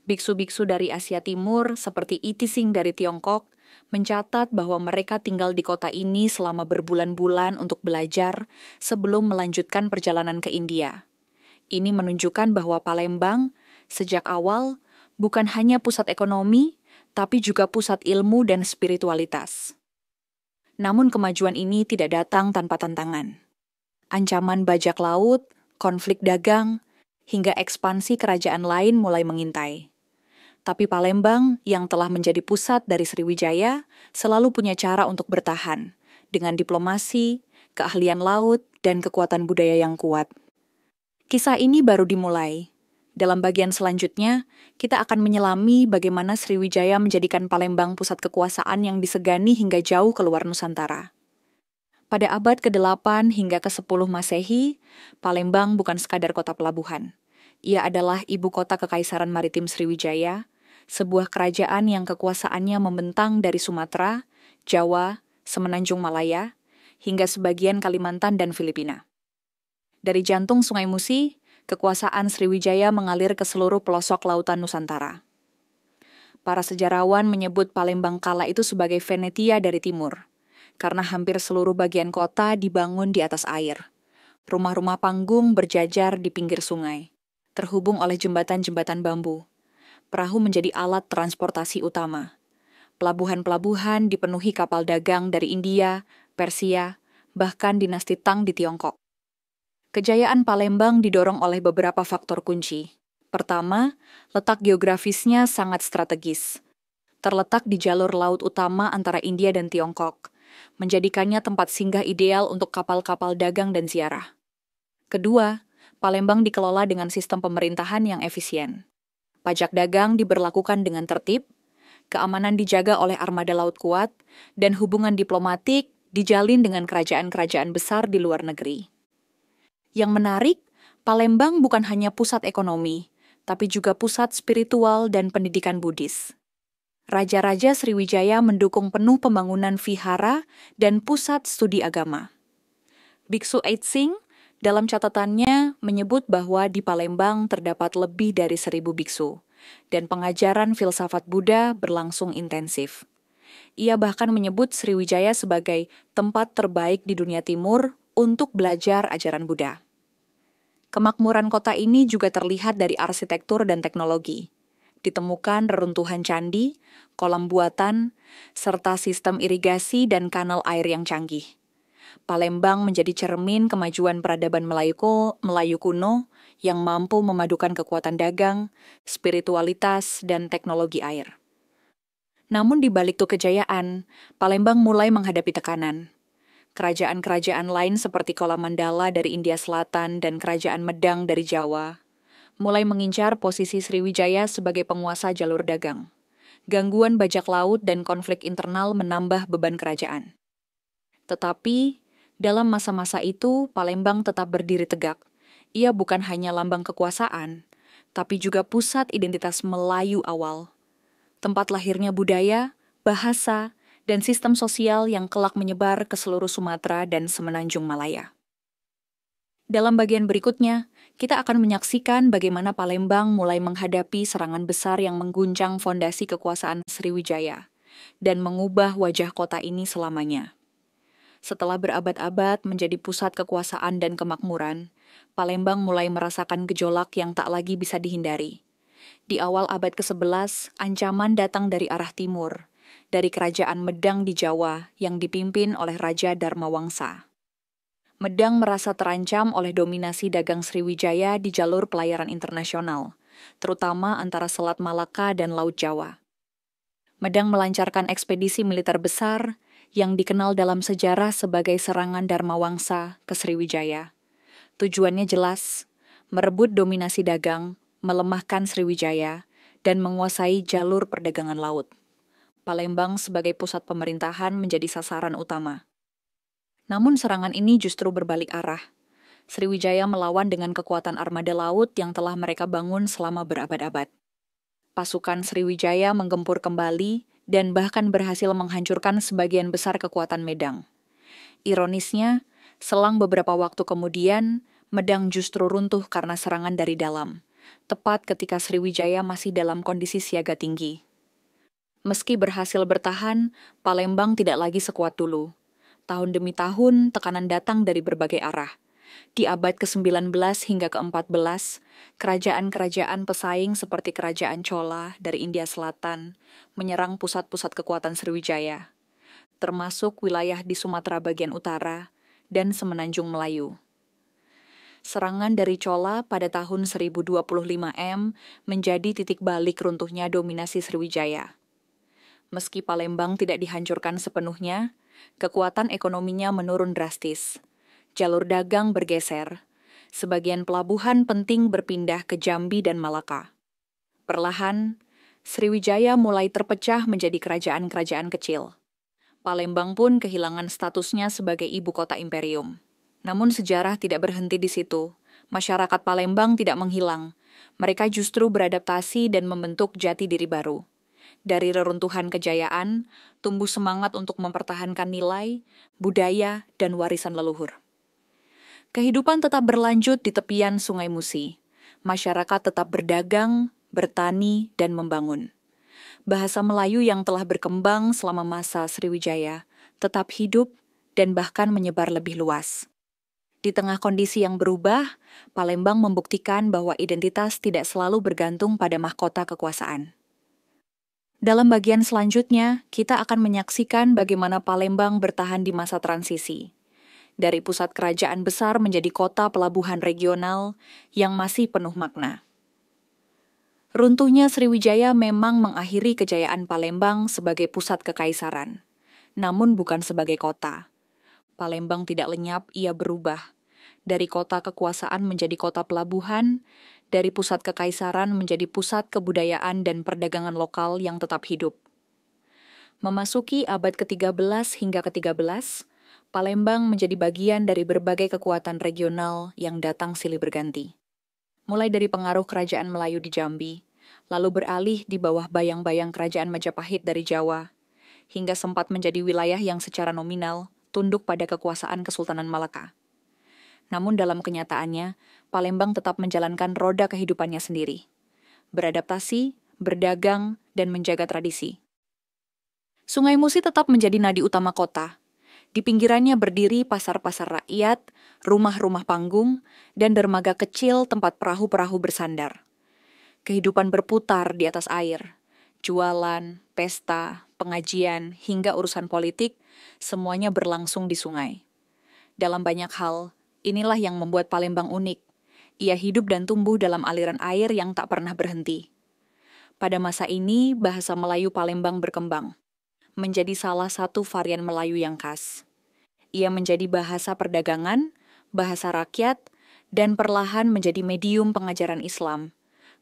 Biksu-biksu dari Asia Timur, seperti Itising dari Tiongkok, mencatat bahwa mereka tinggal di kota ini selama berbulan-bulan untuk belajar sebelum melanjutkan perjalanan ke India. Ini menunjukkan bahwa Palembang, sejak awal, bukan hanya pusat ekonomi, tapi juga pusat ilmu dan spiritualitas. Namun kemajuan ini tidak datang tanpa tantangan. Ancaman bajak laut, konflik dagang, hingga ekspansi kerajaan lain mulai mengintai. Tapi Palembang yang telah menjadi pusat dari Sriwijaya selalu punya cara untuk bertahan, dengan diplomasi, keahlian laut, dan kekuatan budaya yang kuat. Kisah ini baru dimulai. Dalam bagian selanjutnya, kita akan menyelami bagaimana Sriwijaya menjadikan Palembang pusat kekuasaan yang disegani hingga jauh keluar Nusantara. Pada abad ke-8 hingga ke-10 Masehi, Palembang bukan sekadar kota pelabuhan. Ia adalah ibu kota Kekaisaran Maritim Sriwijaya, sebuah kerajaan yang kekuasaannya membentang dari Sumatera, Jawa, Semenanjung Malaya, hingga sebagian Kalimantan dan Filipina. Dari jantung Sungai Musi, kekuasaan Sriwijaya mengalir ke seluruh pelosok lautan Nusantara. Para sejarawan menyebut Palembang kala itu sebagai Venetia dari timur, karena hampir seluruh bagian kota dibangun di atas air. Rumah-rumah panggung berjajar di pinggir sungai, terhubung oleh jembatan-jembatan bambu. Perahu menjadi alat transportasi utama. Pelabuhan-pelabuhan dipenuhi kapal dagang dari India, Persia, bahkan dinasti Tang di Tiongkok. Kejayaan Palembang didorong oleh beberapa faktor kunci. Pertama, letak geografisnya sangat strategis. Terletak di jalur laut utama antara India dan Tiongkok, menjadikannya tempat singgah ideal untuk kapal-kapal dagang dan ziarah. Kedua, Palembang dikelola dengan sistem pemerintahan yang efisien. Pajak dagang diberlakukan dengan tertib, keamanan dijaga oleh armada laut kuat, dan hubungan diplomatik dijalin dengan kerajaan-kerajaan besar di luar negeri. Yang menarik, Palembang bukan hanya pusat ekonomi, tapi juga pusat spiritual dan pendidikan Buddhis. Raja-raja Sriwijaya mendukung penuh pembangunan vihara dan pusat studi agama. Biksu Itising dalam catatannya menyebut bahwa di Palembang terdapat lebih dari 1.000 biksu, dan pengajaran filsafat Buddha berlangsung intensif. Ia bahkan menyebut Sriwijaya sebagai tempat terbaik di dunia timur untuk belajar ajaran Buddha. Kemakmuran kota ini juga terlihat dari arsitektur dan teknologi. Ditemukan reruntuhan candi, kolam buatan, serta sistem irigasi dan kanal air yang canggih. Palembang menjadi cermin kemajuan peradaban Melayu kuno yang mampu memadukan kekuatan dagang, spiritualitas, dan teknologi air. Namun di balik itu kejayaan, Palembang mulai menghadapi tekanan. Kerajaan-kerajaan lain seperti Kala Mandala dari India Selatan dan Kerajaan Medang dari Jawa mulai mengincar posisi Sriwijaya sebagai penguasa jalur dagang. Gangguan bajak laut dan konflik internal menambah beban kerajaan. Tetapi, dalam masa-masa itu, Palembang tetap berdiri tegak. Ia bukan hanya lambang kekuasaan, tapi juga pusat identitas Melayu awal. Tempat lahirnya budaya, bahasa, dan sistem sosial yang kelak menyebar ke seluruh Sumatera dan Semenanjung Malaya. Dalam bagian berikutnya, kita akan menyaksikan bagaimana Palembang mulai menghadapi serangan besar yang mengguncang fondasi kekuasaan Sriwijaya dan mengubah wajah kota ini selamanya. Setelah berabad-abad menjadi pusat kekuasaan dan kemakmuran, Palembang mulai merasakan gejolak yang tak lagi bisa dihindari. Di awal abad ke-11, ancaman datang dari arah timur, dari Kerajaan Medang di Jawa yang dipimpin oleh Raja Dharmawangsa. Medang merasa terancam oleh dominasi dagang Sriwijaya di jalur pelayaran internasional, terutama antara Selat Malaka dan Laut Jawa. Medang melancarkan ekspedisi militer besar yang dikenal dalam sejarah sebagai serangan Dharmawangsa ke Sriwijaya. Tujuannya jelas, merebut dominasi dagang, melemahkan Sriwijaya, dan menguasai jalur perdagangan laut. Palembang sebagai pusat pemerintahan menjadi sasaran utama. Namun serangan ini justru berbalik arah. Sriwijaya melawan dengan kekuatan armada laut yang telah mereka bangun selama berabad-abad. Pasukan Sriwijaya menggempur kembali dan bahkan berhasil menghancurkan sebagian besar kekuatan Medang. Ironisnya, selang beberapa waktu kemudian, Medang justru runtuh karena serangan dari dalam, tepat ketika Sriwijaya masih dalam kondisi siaga tinggi. Meski berhasil bertahan, Palembang tidak lagi sekuat dulu. Tahun demi tahun, tekanan datang dari berbagai arah. Di abad ke-19 hingga ke-14, kerajaan-kerajaan pesaing seperti Kerajaan Chola dari India Selatan menyerang pusat-pusat kekuatan Sriwijaya, termasuk wilayah di Sumatera bagian utara dan Semenanjung Melayu. Serangan dari Chola pada tahun 1025 M menjadi titik balik runtuhnya dominasi Sriwijaya. Meski Palembang tidak dihancurkan sepenuhnya, kekuatan ekonominya menurun drastis. Jalur dagang bergeser. Sebagian pelabuhan penting berpindah ke Jambi dan Malaka. Perlahan, Sriwijaya mulai terpecah menjadi kerajaan-kerajaan kecil. Palembang pun kehilangan statusnya sebagai ibu kota imperium. Namun sejarah tidak berhenti di situ. Masyarakat Palembang tidak menghilang. Mereka justru beradaptasi dan membentuk jati diri baru. Dari reruntuhan kejayaan, tumbuh semangat untuk mempertahankan nilai, budaya, dan warisan leluhur. Kehidupan tetap berlanjut di tepian Sungai Musi. Masyarakat tetap berdagang, bertani, dan membangun. Bahasa Melayu yang telah berkembang selama masa Sriwijaya tetap hidup dan bahkan menyebar lebih luas. Di tengah kondisi yang berubah, Palembang membuktikan bahwa identitas tidak selalu bergantung pada mahkota kekuasaan. Dalam bagian selanjutnya, kita akan menyaksikan bagaimana Palembang bertahan di masa transisi. Dari pusat kerajaan besar menjadi kota pelabuhan regional yang masih penuh makna. Runtuhnya Sriwijaya memang mengakhiri kejayaan Palembang sebagai pusat kekaisaran, namun bukan sebagai kota. Palembang tidak lenyap, ia berubah. Dari kota kekuasaan menjadi kota pelabuhan, dari pusat kekaisaran menjadi pusat kebudayaan dan perdagangan lokal yang tetap hidup. Memasuki abad ke-13 hingga ke-13, Palembang menjadi bagian dari berbagai kekuatan regional yang datang silih berganti. Mulai dari pengaruh kerajaan Melayu di Jambi, lalu beralih di bawah bayang-bayang kerajaan Majapahit dari Jawa, hingga sempat menjadi wilayah yang secara nominal tunduk pada kekuasaan Kesultanan Malaka. Namun dalam kenyataannya, Palembang tetap menjalankan roda kehidupannya sendiri. Beradaptasi, berdagang, dan menjaga tradisi. Sungai Musi tetap menjadi nadi utama kota. Di pinggirannya berdiri pasar-pasar rakyat, rumah-rumah panggung, dan dermaga kecil tempat perahu-perahu bersandar. Kehidupan berputar di atas air. Jualan, pesta, pengajian, hingga urusan politik, semuanya berlangsung di sungai. Dalam banyak hal, inilah yang membuat Palembang unik. Ia hidup dan tumbuh dalam aliran air yang tak pernah berhenti. Pada masa ini, bahasa Melayu Palembang berkembang, menjadi salah satu varian Melayu yang khas. Ia menjadi bahasa perdagangan, bahasa rakyat, dan perlahan menjadi medium pengajaran Islam,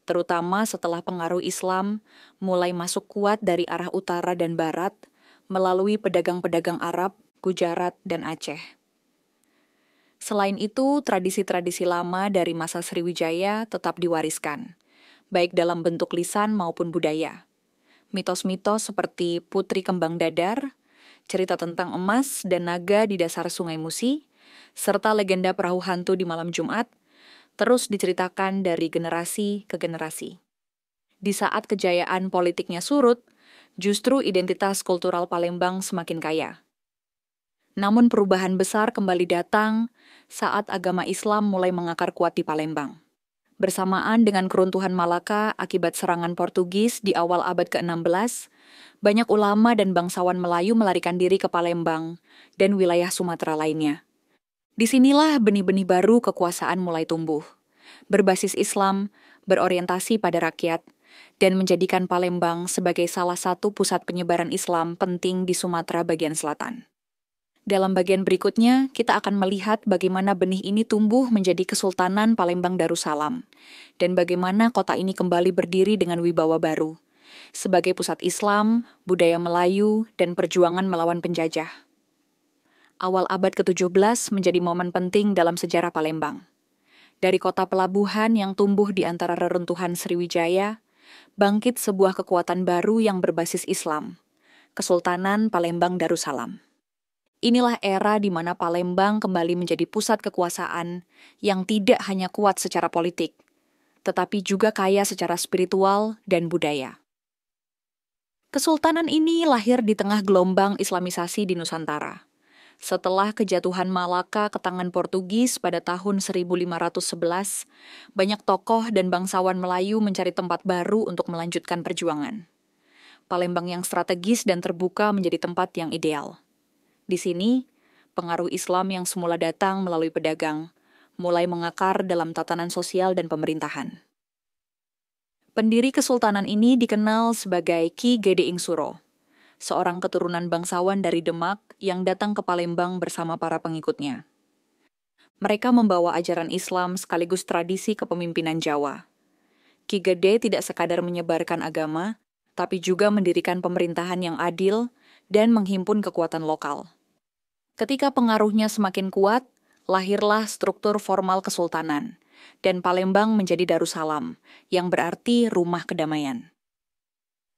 terutama setelah pengaruh Islam mulai masuk kuat dari arah utara dan barat melalui pedagang-pedagang Arab, Gujarat, dan Aceh. Selain itu, tradisi-tradisi lama dari masa Sriwijaya tetap diwariskan, baik dalam bentuk lisan maupun budaya. Mitos-mitos seperti Putri Kembang Dadar, cerita tentang emas dan naga di dasar Sungai Musi, serta legenda perahu hantu di malam Jumat, terus diceritakan dari generasi ke generasi. Di saat kejayaan politiknya surut, justru identitas kultural Palembang semakin kaya. Namun perubahan besar kembali datang saat agama Islam mulai mengakar kuat di Palembang. Bersamaan dengan keruntuhan Malaka akibat serangan Portugis di awal abad ke-16, banyak ulama dan bangsawan Melayu melarikan diri ke Palembang dan wilayah Sumatera lainnya. Disinilah benih-benih baru kekuasaan mulai tumbuh, berbasis Islam, berorientasi pada rakyat, dan menjadikan Palembang sebagai salah satu pusat penyebaran Islam penting di Sumatera bagian selatan. Dalam bagian berikutnya, kita akan melihat bagaimana benih ini tumbuh menjadi Kesultanan Palembang Darussalam, dan bagaimana kota ini kembali berdiri dengan wibawa baru, sebagai pusat Islam, budaya Melayu, dan perjuangan melawan penjajah. Awal abad ke-17 menjadi momen penting dalam sejarah Palembang. Dari kota pelabuhan yang tumbuh di antara reruntuhan Sriwijaya, bangkit sebuah kekuatan baru yang berbasis Islam, Kesultanan Palembang Darussalam. Inilah era di mana Palembang kembali menjadi pusat kekuasaan yang tidak hanya kuat secara politik, tetapi juga kaya secara spiritual dan budaya. Kesultanan ini lahir di tengah gelombang Islamisasi di Nusantara. Setelah kejatuhan Malaka ke tangan Portugis pada tahun 1511, banyak tokoh dan bangsawan Melayu mencari tempat baru untuk melanjutkan perjuangan. Palembang yang strategis dan terbuka menjadi tempat yang ideal. Di sini, pengaruh Islam yang semula datang melalui pedagang, mulai mengakar dalam tatanan sosial dan pemerintahan. Pendiri kesultanan ini dikenal sebagai Ki Gede Suro, seorang keturunan bangsawan dari Demak yang datang ke Palembang bersama para pengikutnya. Mereka membawa ajaran Islam sekaligus tradisi kepemimpinan Jawa. Ki Gede tidak sekadar menyebarkan agama, tapi juga mendirikan pemerintahan yang adil dan menghimpun kekuatan lokal. Ketika pengaruhnya semakin kuat, lahirlah struktur formal kesultanan, dan Palembang menjadi Darussalam, yang berarti rumah kedamaian.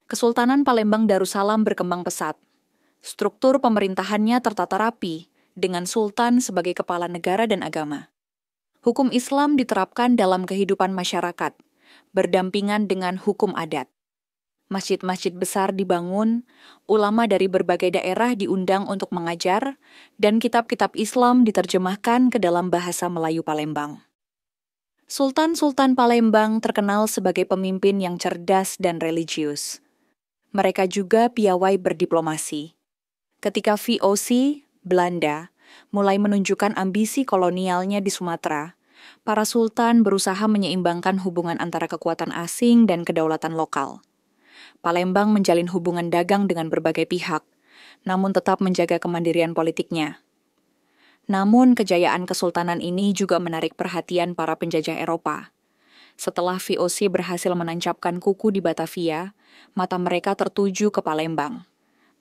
Kesultanan Palembang Darussalam berkembang pesat. Struktur pemerintahannya tertata rapi, dengan sultan sebagai kepala negara dan agama. Hukum Islam diterapkan dalam kehidupan masyarakat, berdampingan dengan hukum adat. Masjid-masjid besar dibangun, ulama dari berbagai daerah diundang untuk mengajar, dan kitab-kitab Islam diterjemahkan ke dalam bahasa Melayu Palembang. Sultan-sultan Palembang terkenal sebagai pemimpin yang cerdas dan religius. Mereka juga piawai berdiplomasi. Ketika VOC, Belanda, mulai menunjukkan ambisi kolonialnya di Sumatera, para sultan berusaha menyeimbangkan hubungan antara kekuatan asing dan kedaulatan lokal. Palembang menjalin hubungan dagang dengan berbagai pihak, namun tetap menjaga kemandirian politiknya. Namun kejayaan kesultanan ini juga menarik perhatian para penjajah Eropa. Setelah VOC berhasil menancapkan kuku di Batavia, mata mereka tertuju ke Palembang,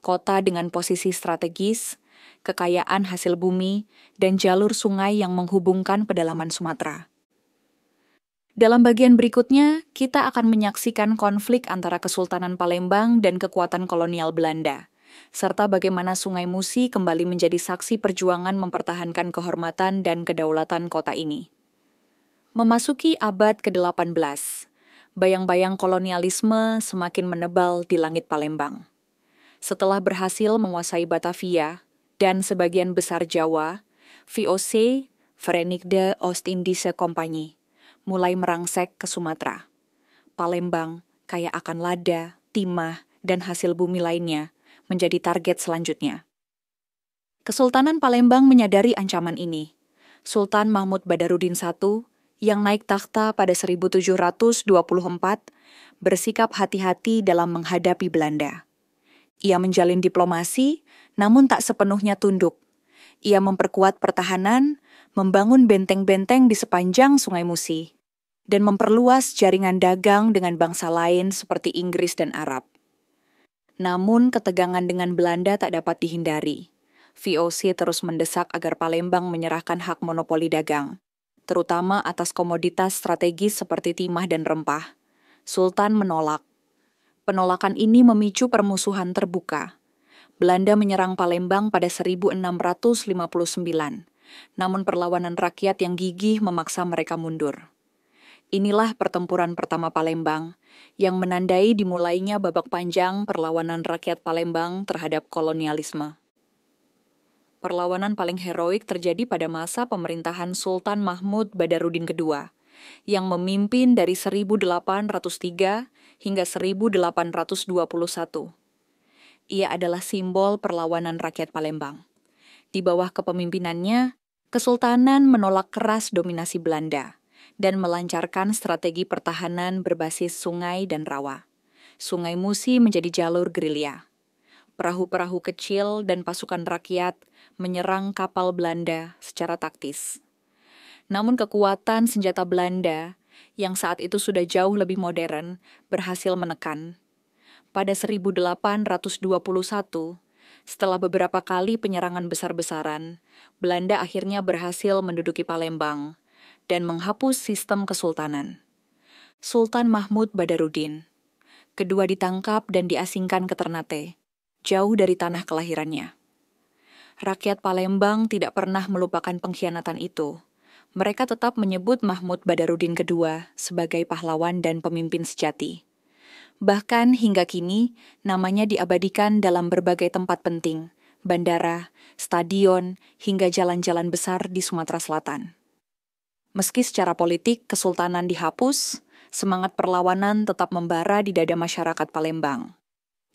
kota dengan posisi strategis, kekayaan hasil bumi, dan jalur sungai yang menghubungkan pedalaman Sumatera. Dalam bagian berikutnya, kita akan menyaksikan konflik antara Kesultanan Palembang dan kekuatan kolonial Belanda, serta bagaimana Sungai Musi kembali menjadi saksi perjuangan mempertahankan kehormatan dan kedaulatan kota ini. Memasuki abad ke-18, bayang-bayang kolonialisme semakin menebal di langit Palembang. Setelah berhasil menguasai Batavia, dan sebagian besar Jawa, VOC, Verenigde Oost-Indische Compagnie, mulai merangsek ke Sumatera. Palembang, kaya akan lada, timah, dan hasil bumi lainnya, menjadi target selanjutnya. Kesultanan Palembang menyadari ancaman ini. Sultan Mahmud Badarudin I, yang naik takhta pada 1724, bersikap hati-hati dalam menghadapi Belanda. Ia menjalin diplomasi, namun tak sepenuhnya tunduk. Ia memperkuat pertahanan, membangun benteng-benteng di sepanjang Sungai Musi, dan memperluas jaringan dagang dengan bangsa lain seperti Inggris dan Arab. Namun ketegangan dengan Belanda tak dapat dihindari. VOC terus mendesak agar Palembang menyerahkan hak monopoli dagang, terutama atas komoditas strategis seperti timah dan rempah. Sultan menolak. Penolakan ini memicu permusuhan terbuka. Belanda menyerang Palembang pada 1659, namun perlawanan rakyat yang gigih memaksa mereka mundur. Inilah pertempuran pertama Palembang, yang menandai dimulainya babak panjang perlawanan rakyat Palembang terhadap kolonialisme. Perlawanan paling heroik terjadi pada masa pemerintahan Sultan Mahmud Badarudin II, yang memimpin dari 1803 hingga 1821. Ia adalah simbol perlawanan rakyat Palembang. Di bawah kepemimpinannya, Kesultanan menolak keras dominasi Belanda dan melancarkan strategi pertahanan berbasis sungai dan rawa. Sungai Musi menjadi jalur gerilya. Perahu-perahu kecil dan pasukan rakyat menyerang kapal Belanda secara taktis. Namun kekuatan senjata Belanda, yang saat itu sudah jauh lebih modern, berhasil menekan. Pada 1821, setelah beberapa kali penyerangan besar-besaran, Belanda akhirnya berhasil menduduki Palembang dan menghapus sistem kesultanan. Sultan Mahmud Badarudin. Kedua ditangkap dan diasingkan ke Ternate, jauh dari tanah kelahirannya. Rakyat Palembang tidak pernah melupakan pengkhianatan itu. Mereka tetap menyebut Mahmud Badarudin II sebagai pahlawan dan pemimpin sejati. Bahkan hingga kini, namanya diabadikan dalam berbagai tempat penting, bandara, stadion, hingga jalan-jalan besar di Sumatera Selatan. Meski secara politik kesultanan dihapus, semangat perlawanan tetap membara di dada masyarakat Palembang.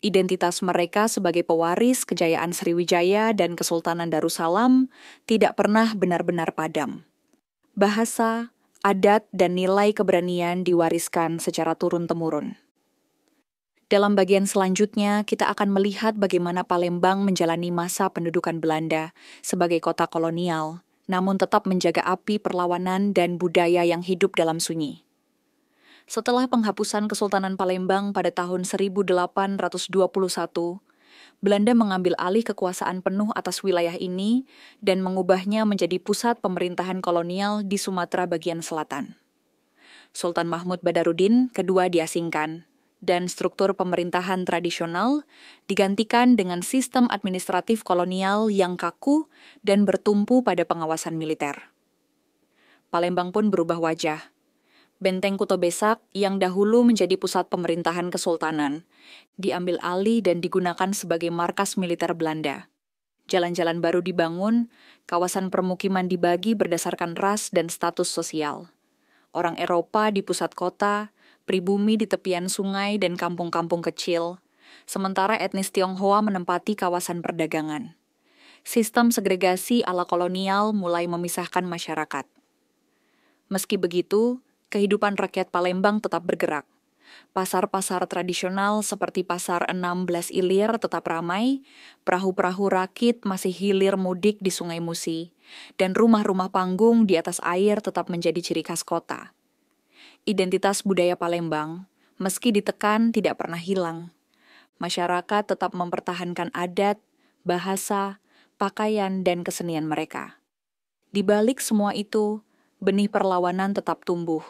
Identitas mereka sebagai pewaris kejayaan Sriwijaya dan Kesultanan Darussalam tidak pernah benar-benar padam. Bahasa, adat, dan nilai keberanian diwariskan secara turun-temurun. Dalam bagian selanjutnya, kita akan melihat bagaimana Palembang menjalani masa pendudukan Belanda sebagai kota kolonial, namun tetap menjaga api perlawanan dan budaya yang hidup dalam sunyi. Setelah penghapusan Kesultanan Palembang pada tahun 1821, Belanda mengambil alih kekuasaan penuh atas wilayah ini dan mengubahnya menjadi pusat pemerintahan kolonial di Sumatera bagian selatan. Sultan Mahmud Badarudin kedua diasingkan, dan struktur pemerintahan tradisional digantikan dengan sistem administratif kolonial yang kaku dan bertumpu pada pengawasan militer. Palembang pun berubah wajah. Benteng Kuto Besak yang dahulu menjadi pusat pemerintahan kesultanan diambil alih dan digunakan sebagai markas militer Belanda. Jalan-jalan baru dibangun, kawasan permukiman dibagi berdasarkan ras dan status sosial. Orang Eropa di pusat kota, pribumi di tepian sungai dan kampung-kampung kecil, sementara etnis Tionghoa menempati kawasan perdagangan. Sistem segregasi ala kolonial mulai memisahkan masyarakat. Meski begitu, kehidupan rakyat Palembang tetap bergerak. Pasar-pasar tradisional seperti Pasar 16 Ilir tetap ramai, perahu-perahu rakit masih hilir mudik di Sungai Musi, dan rumah-rumah panggung di atas air tetap menjadi ciri khas kota. Identitas budaya Palembang, meski ditekan, tidak pernah hilang. Masyarakat tetap mempertahankan adat, bahasa, pakaian, dan kesenian mereka. Di balik semua itu, benih perlawanan tetap tumbuh.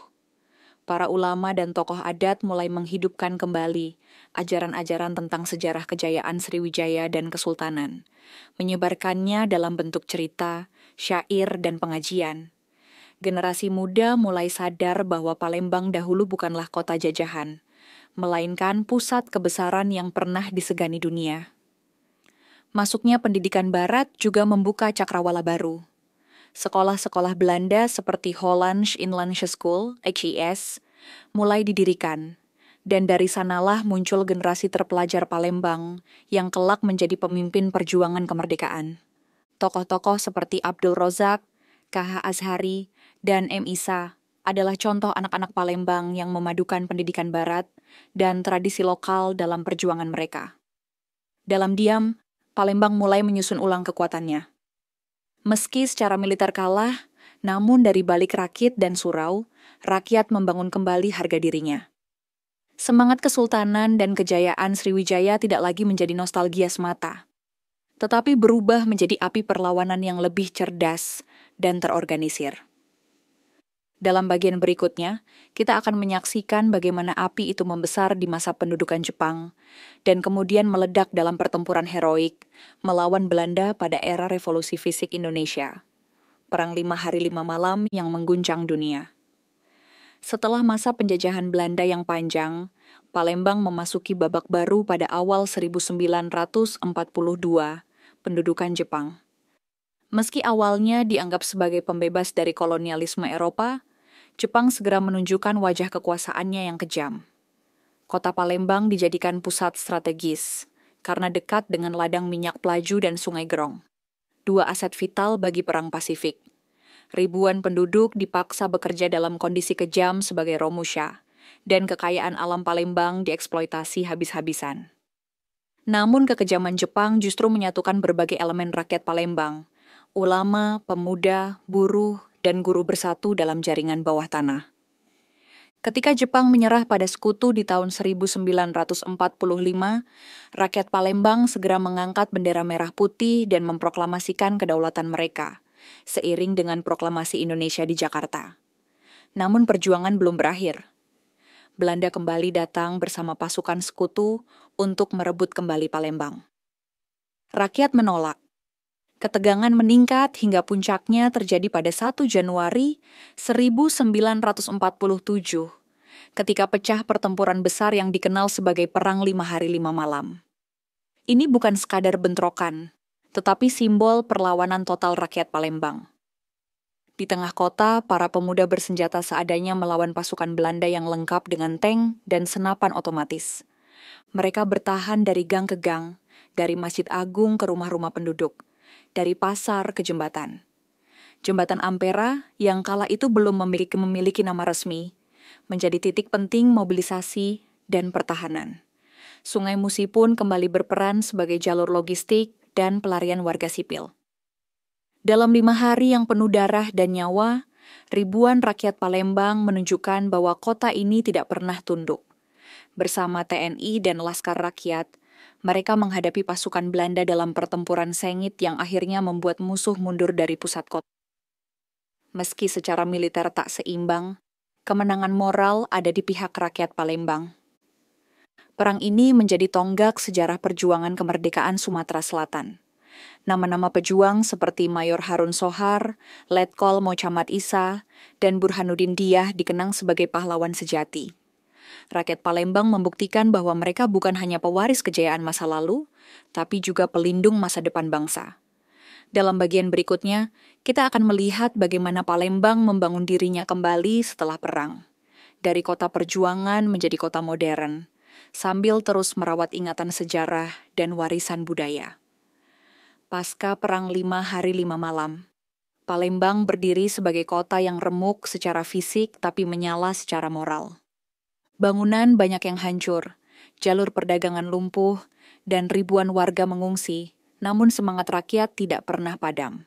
Para ulama dan tokoh adat mulai menghidupkan kembali ajaran-ajaran tentang sejarah kejayaan Sriwijaya dan Kesultanan, menyebarkannya dalam bentuk cerita, syair, dan pengajian. Generasi muda mulai sadar bahwa Palembang dahulu bukanlah kota jajahan, melainkan pusat kebesaran yang pernah disegani dunia. Masuknya pendidikan barat juga membuka cakrawala baru. Sekolah-sekolah Belanda seperti Hollands Inlandse School, HIS, mulai didirikan. Dan dari sanalah muncul generasi terpelajar Palembang yang kelak menjadi pemimpin perjuangan kemerdekaan. Tokoh-tokoh seperti Abdul Rozak, KH Azhari, dan M. Isa adalah contoh anak-anak Palembang yang memadukan pendidikan barat dan tradisi lokal dalam perjuangan mereka. Dalam diam, Palembang mulai menyusun ulang kekuatannya. Meski secara militer kalah, namun dari balik rakit dan surau, rakyat membangun kembali harga dirinya. Semangat kesultanan dan kejayaan Sriwijaya tidak lagi menjadi nostalgia semata, tetapi berubah menjadi api perlawanan yang lebih cerdas dan terorganisir. Dalam bagian berikutnya, kita akan menyaksikan bagaimana api itu membesar di masa pendudukan Jepang, dan kemudian meledak dalam pertempuran heroik melawan Belanda pada era revolusi fisik Indonesia. Perang 5 hari 5 malam yang mengguncang dunia. Setelah masa penjajahan Belanda yang panjang, Palembang memasuki babak baru pada awal 1942, pendudukan Jepang. Meski awalnya dianggap sebagai pembebas dari kolonialisme Eropa, Jepang segera menunjukkan wajah kekuasaannya yang kejam. Kota Palembang dijadikan pusat strategis, karena dekat dengan ladang minyak Pelaju dan Sungai Gerong. Dua aset vital bagi Perang Pasifik. Ribuan penduduk dipaksa bekerja dalam kondisi kejam sebagai Romusha, dan kekayaan alam Palembang dieksploitasi habis-habisan. Namun kekejaman Jepang justru menyatukan berbagai elemen rakyat Palembang, ulama, pemuda, buruh, dan guru bersatu dalam jaringan bawah tanah. Ketika Jepang menyerah pada sekutu di tahun 1945, rakyat Palembang segera mengangkat bendera merah putih dan memproklamasikan kedaulatan mereka, seiring dengan proklamasi Indonesia di Jakarta. Namun perjuangan belum berakhir. Belanda kembali datang bersama pasukan sekutu untuk merebut kembali Palembang. Rakyat menolak. Ketegangan meningkat hingga puncaknya terjadi pada 1 Januari 1947, ketika pecah pertempuran besar yang dikenal sebagai Perang 5 Hari 5 Malam. Ini bukan sekadar bentrokan, tetapi simbol perlawanan total rakyat Palembang. Di tengah kota, para pemuda bersenjata seadanya melawan pasukan Belanda yang lengkap dengan tank dan senapan otomatis. Mereka bertahan dari gang ke gang, dari Masjid Agung ke rumah-rumah penduduk, dari pasar ke jembatan. Jembatan Ampera, yang kala itu belum memiliki nama resmi, menjadi titik penting mobilisasi dan pertahanan. Sungai Musi pun kembali berperan sebagai jalur logistik dan pelarian warga sipil. Dalam 5 hari yang penuh darah dan nyawa, ribuan rakyat Palembang menunjukkan bahwa kota ini tidak pernah tunduk. Bersama TNI dan Laskar Rakyat, mereka menghadapi pasukan Belanda dalam pertempuran sengit yang akhirnya membuat musuh mundur dari pusat kota. Meski secara militer tak seimbang, kemenangan moral ada di pihak rakyat Palembang. Perang ini menjadi tonggak sejarah perjuangan kemerdekaan Sumatera Selatan. Nama-nama pejuang seperti Mayor Harun Sohar, Letkol Mocamat Isa, dan Burhanuddin Diyah dikenang sebagai pahlawan sejati. Rakyat Palembang membuktikan bahwa mereka bukan hanya pewaris kejayaan masa lalu, tapi juga pelindung masa depan bangsa. Dalam bagian berikutnya, kita akan melihat bagaimana Palembang membangun dirinya kembali setelah perang. Dari kota perjuangan menjadi kota modern, sambil terus merawat ingatan sejarah dan warisan budaya. Pasca Perang 5 Hari 5 Malam, Palembang berdiri sebagai kota yang remuk secara fisik tapi menyala secara moral. Bangunan banyak yang hancur, jalur perdagangan lumpuh, dan ribuan warga mengungsi, namun semangat rakyat tidak pernah padam.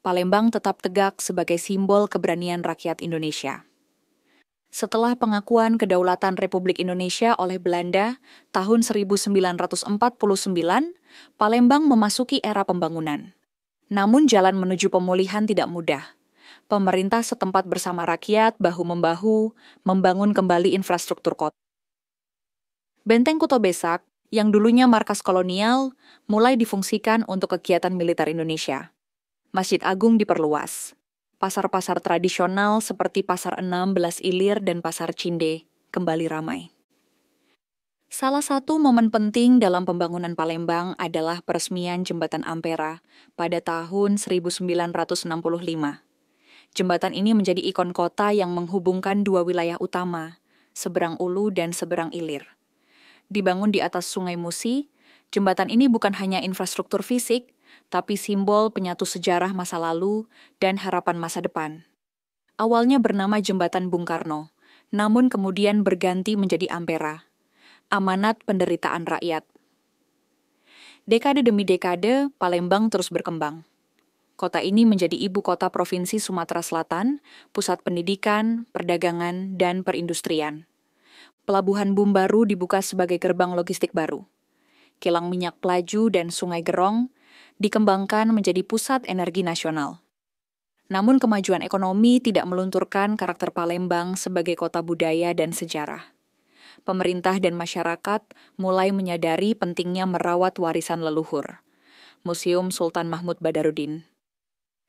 Palembang tetap tegak sebagai simbol keberanian rakyat Indonesia. Setelah pengakuan kedaulatan Republik Indonesia oleh Belanda tahun 1949, Palembang memasuki era pembangunan. Namun jalan menuju pemulihan tidak mudah. Pemerintah setempat bersama rakyat bahu-membahu membangun kembali infrastruktur kota. Benteng Kuto Besak, yang dulunya markas kolonial, mulai difungsikan untuk kegiatan militer Indonesia. Masjid Agung diperluas. Pasar-pasar tradisional seperti Pasar 6 Belas Ilir dan Pasar Cinde kembali ramai. Salah satu momen penting dalam pembangunan Palembang adalah peresmian Jembatan Ampera pada tahun 1965. Jembatan ini menjadi ikon kota yang menghubungkan dua wilayah utama, Seberang Ulu dan Seberang Ilir. Dibangun di atas Sungai Musi, jembatan ini bukan hanya infrastruktur fisik, tapi simbol penyatu sejarah masa lalu dan harapan masa depan. Awalnya bernama Jembatan Bung Karno, namun kemudian berganti menjadi Ampera, amanat penderitaan rakyat. Dekade demi dekade, Palembang terus berkembang. Kota ini menjadi ibu kota Provinsi Sumatera Selatan, pusat pendidikan, perdagangan, dan perindustrian. Pelabuhan Bum Baru dibuka sebagai gerbang logistik baru. Kilang minyak Pelaju dan Sungai Gerong dikembangkan menjadi pusat energi nasional. Namun kemajuan ekonomi tidak melunturkan karakter Palembang sebagai kota budaya dan sejarah. Pemerintah dan masyarakat mulai menyadari pentingnya merawat warisan leluhur. Museum Sultan Mahmud Badarudin.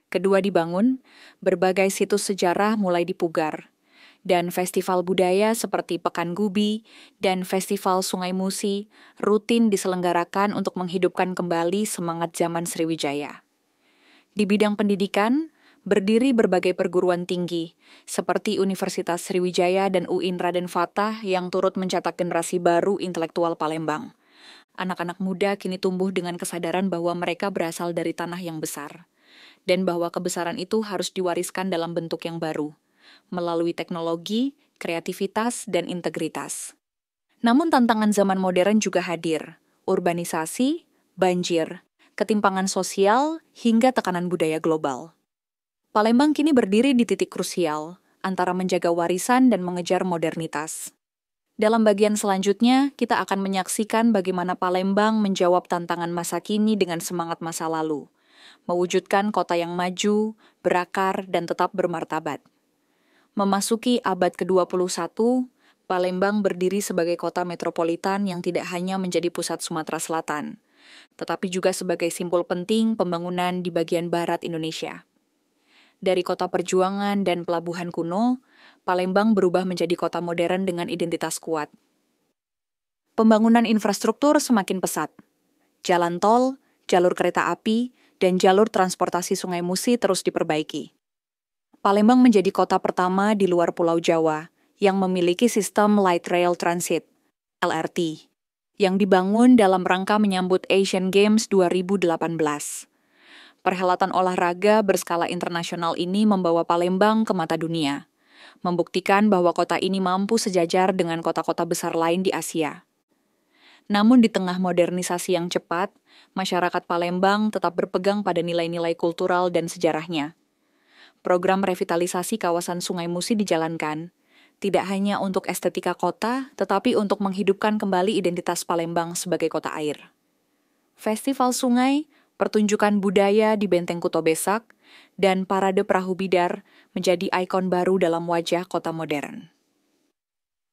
Kedua dibangun, berbagai situs sejarah mulai dipugar, dan festival budaya seperti Pekan Gubi dan Festival Sungai Musi rutin diselenggarakan untuk menghidupkan kembali semangat zaman Sriwijaya. Di bidang pendidikan, berdiri berbagai perguruan tinggi, seperti Universitas Sriwijaya dan UIN Raden Fatah yang turut mencetak generasi baru intelektual Palembang. Anak-anak muda kini tumbuh dengan kesadaran bahwa mereka berasal dari tanah yang besar, dan bahwa kebesaran itu harus diwariskan dalam bentuk yang baru, melalui teknologi, kreativitas, dan integritas. Namun tantangan zaman modern juga hadir, urbanisasi, banjir, ketimpangan sosial, hingga tekanan budaya global. Palembang kini berdiri di titik krusial antara menjaga warisan dan mengejar modernitas. Dalam bagian selanjutnya, kita akan menyaksikan bagaimana Palembang menjawab tantangan masa kini dengan semangat masa lalu, mewujudkan kota yang maju, berakar, dan tetap bermartabat. Memasuki abad ke-21, Palembang berdiri sebagai kota metropolitan yang tidak hanya menjadi pusat Sumatera Selatan, tetapi juga sebagai simbol penting pembangunan di bagian barat Indonesia. Dari kota perjuangan dan pelabuhan kuno, Palembang berubah menjadi kota modern dengan identitas kuat. Pembangunan infrastruktur semakin pesat. Jalan tol, jalur kereta api, dan jalur transportasi Sungai Musi terus diperbaiki. Palembang menjadi kota pertama di luar Pulau Jawa yang memiliki sistem Light Rail Transit, LRT, yang dibangun dalam rangka menyambut Asian Games 2018. Perhelatan olahraga berskala internasional ini membawa Palembang ke mata dunia, membuktikan bahwa kota ini mampu sejajar dengan kota-kota besar lain di Asia. Namun di tengah modernisasi yang cepat, masyarakat Palembang tetap berpegang pada nilai-nilai kultural dan sejarahnya. Program revitalisasi kawasan Sungai Musi dijalankan, tidak hanya untuk estetika kota, tetapi untuk menghidupkan kembali identitas Palembang sebagai kota air. Festival sungai, pertunjukan budaya di Benteng Kuto Besak, dan parade perahu bidar menjadi ikon baru dalam wajah kota modern.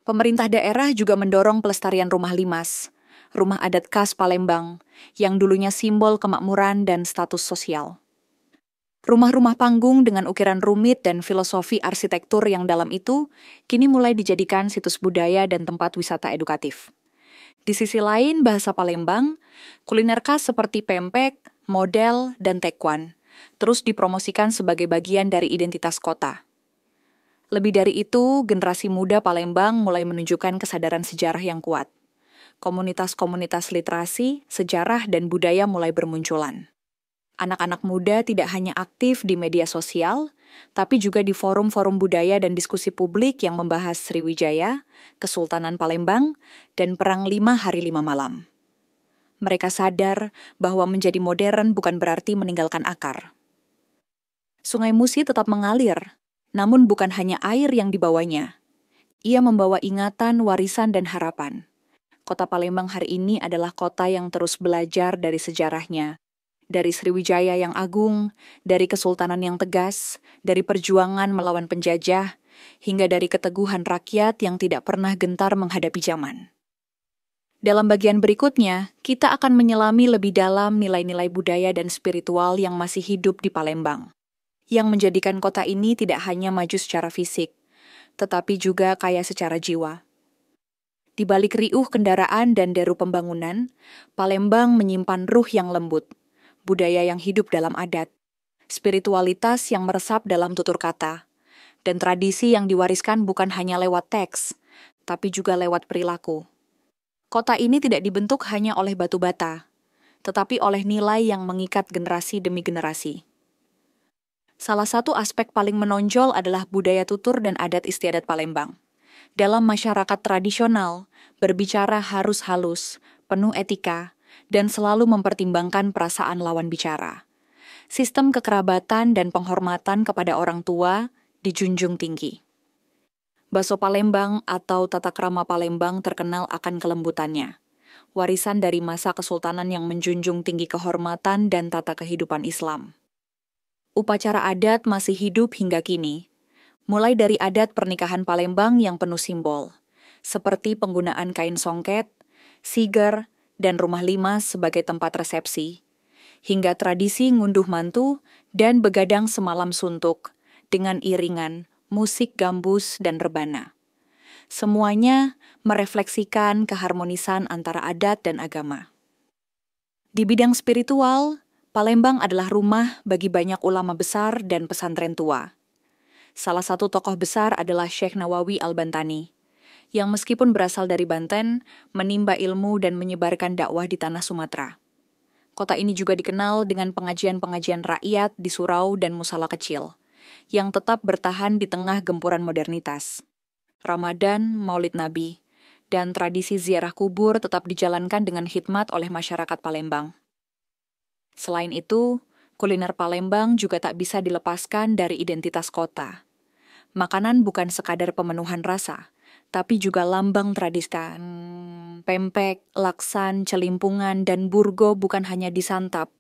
Pemerintah daerah juga mendorong pelestarian rumah limas, rumah adat khas Palembang, yang dulunya simbol kemakmuran dan status sosial. Rumah-rumah panggung dengan ukiran rumit dan filosofi arsitektur yang dalam itu, kini mulai dijadikan situs budaya dan tempat wisata edukatif. Di sisi lain, bahasa Palembang, kuliner khas seperti pempek, model, dan tekwan terus dipromosikan sebagai bagian dari identitas kota. Lebih dari itu, generasi muda Palembang mulai menunjukkan kesadaran sejarah yang kuat. Komunitas-komunitas literasi, sejarah, dan budaya mulai bermunculan. Anak-anak muda tidak hanya aktif di media sosial, tapi juga di forum-forum budaya dan diskusi publik yang membahas Sriwijaya, Kesultanan Palembang, dan Perang 5 Hari 5 Malam. Mereka sadar bahwa menjadi modern bukan berarti meninggalkan akar. Sungai Musi tetap mengalir, namun bukan hanya air yang dibawanya. Ia membawa ingatan, warisan, dan harapan. Kota Palembang hari ini adalah kota yang terus belajar dari sejarahnya, dari Sriwijaya yang agung, dari kesultanan yang tegas, dari perjuangan melawan penjajah, hingga dari keteguhan rakyat yang tidak pernah gentar menghadapi zaman. Dalam bagian berikutnya, kita akan menyelami lebih dalam nilai-nilai budaya dan spiritual yang masih hidup di Palembang, yang menjadikan kota ini tidak hanya maju secara fisik, tetapi juga kaya secara jiwa. Di balik riuh kendaraan dan deru pembangunan, Palembang menyimpan ruh yang lembut, budaya yang hidup dalam adat, spiritualitas yang meresap dalam tutur kata, dan tradisi yang diwariskan bukan hanya lewat teks, tapi juga lewat perilaku. Kota ini tidak dibentuk hanya oleh batu bata, tetapi oleh nilai yang mengikat generasi demi generasi. Salah satu aspek paling menonjol adalah budaya tutur dan adat istiadat Palembang. Dalam masyarakat tradisional, berbicara harus halus, penuh etika, dan selalu mempertimbangkan perasaan lawan bicara. Sistem kekerabatan dan penghormatan kepada orang tua dijunjung tinggi. Bakso Palembang atau tata krama Palembang terkenal akan kelembutannya, warisan dari masa kesultanan yang menjunjung tinggi kehormatan dan tata kehidupan Islam. Upacara adat masih hidup hingga kini, mulai dari adat pernikahan Palembang yang penuh simbol, seperti penggunaan kain songket, siger, dan rumah limas sebagai tempat resepsi, hingga tradisi ngunduh mantu dan begadang semalam suntuk dengan iringan, musik gambus, dan rebana. Semuanya merefleksikan keharmonisan antara adat dan agama. Di bidang spiritual, Palembang adalah rumah bagi banyak ulama besar dan pesantren tua. Salah satu tokoh besar adalah Syekh Nawawi Al-Bantani, yang meskipun berasal dari Banten, menimba ilmu dan menyebarkan dakwah di tanah Sumatera. Kota ini juga dikenal dengan pengajian-pengajian rakyat di surau dan musala kecil, yang tetap bertahan di tengah gempuran modernitas. Ramadan, Maulid Nabi, dan tradisi ziarah kubur tetap dijalankan dengan khidmat oleh masyarakat Palembang. Selain itu, kuliner Palembang juga tak bisa dilepaskan dari identitas kota. Makanan bukan sekadar pemenuhan rasa, tapi juga lambang tradisi. Pempek, laksan, celimpungan, dan burgo bukan hanya disantap,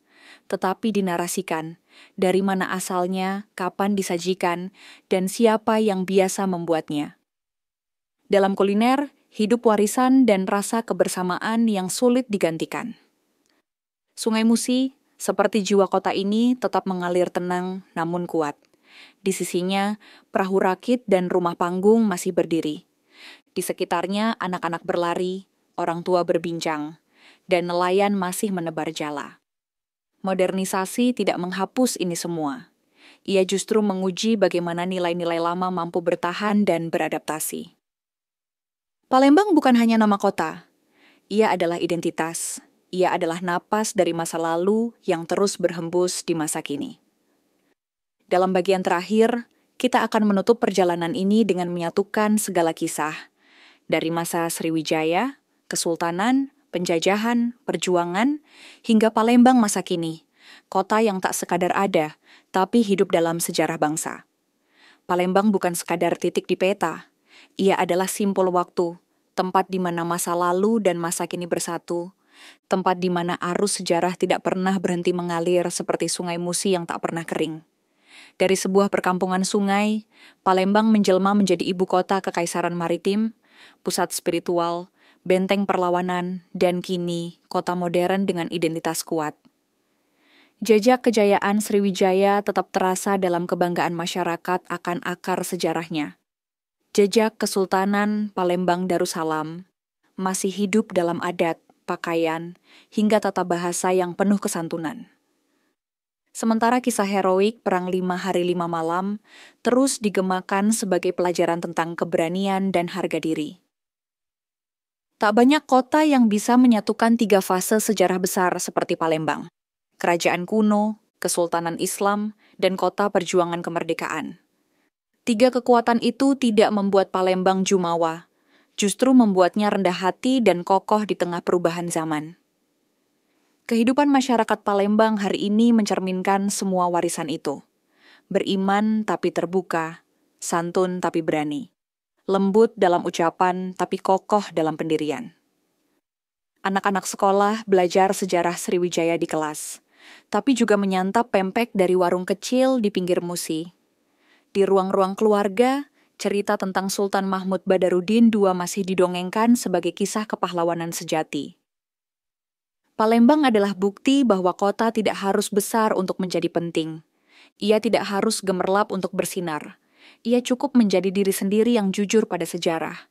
tetapi dinarasikan dari mana asalnya, kapan disajikan, dan siapa yang biasa membuatnya. Dalam kuliner, hidup warisan dan rasa kebersamaan yang sulit digantikan. Sungai Musi, seperti jiwa kota ini, tetap mengalir tenang namun kuat. Di sisinya, perahu rakit dan rumah panggung masih berdiri. Di sekitarnya, anak-anak berlari, orang tua berbincang, dan nelayan masih menebar jala. Modernisasi tidak menghapus ini semua. Ia justru menguji bagaimana nilai-nilai lama mampu bertahan dan beradaptasi. Palembang bukan hanya nama kota. Ia adalah identitas. Ia adalah napas dari masa lalu yang terus berhembus di masa kini. Dalam bagian terakhir, kita akan menutup perjalanan ini dengan menyatukan segala kisah. Dari masa Sriwijaya, Kesultanan, penjajahan, perjuangan, hingga Palembang masa kini, kota yang tak sekadar ada, tapi hidup dalam sejarah bangsa. Palembang bukan sekadar titik di peta, ia adalah simpul waktu, tempat di mana masa lalu dan masa kini bersatu, tempat di mana arus sejarah tidak pernah berhenti mengalir seperti Sungai Musi yang tak pernah kering. Dari sebuah perkampungan sungai, Palembang menjelma menjadi ibu kota kekaisaran maritim, pusat spiritual, benteng perlawanan, dan kini kota modern dengan identitas kuat. Jejak kejayaan Sriwijaya tetap terasa dalam kebanggaan masyarakat akan akar sejarahnya. Jejak Kesultanan Palembang Darussalam masih hidup dalam adat, pakaian, hingga tata bahasa yang penuh kesantunan. Sementara kisah heroik Perang 5 Hari 5 Malam terus digemakan sebagai pelajaran tentang keberanian dan harga diri. Tak banyak kota yang bisa menyatukan 3 fase sejarah besar seperti Palembang. Kerajaan kuno, Kesultanan Islam, dan kota perjuangan kemerdekaan. 3 kekuatan itu tidak membuat Palembang jumawa, justru membuatnya rendah hati dan kokoh di tengah perubahan zaman. Kehidupan masyarakat Palembang hari ini mencerminkan semua warisan itu. Beriman tapi terbuka, santun tapi berani. Lembut dalam ucapan tapi kokoh dalam pendirian. Anak-anak sekolah belajar sejarah Sriwijaya di kelas, tapi juga menyantap pempek dari warung kecil di pinggir Musi. Di ruang-ruang keluarga, cerita tentang Sultan Mahmud Badarudin II masih didongengkan sebagai kisah kepahlawanan sejati. Palembang adalah bukti bahwa kota tidak harus besar untuk menjadi penting. Ia tidak harus gemerlap untuk bersinar. Ia cukup menjadi diri sendiri yang jujur pada sejarah.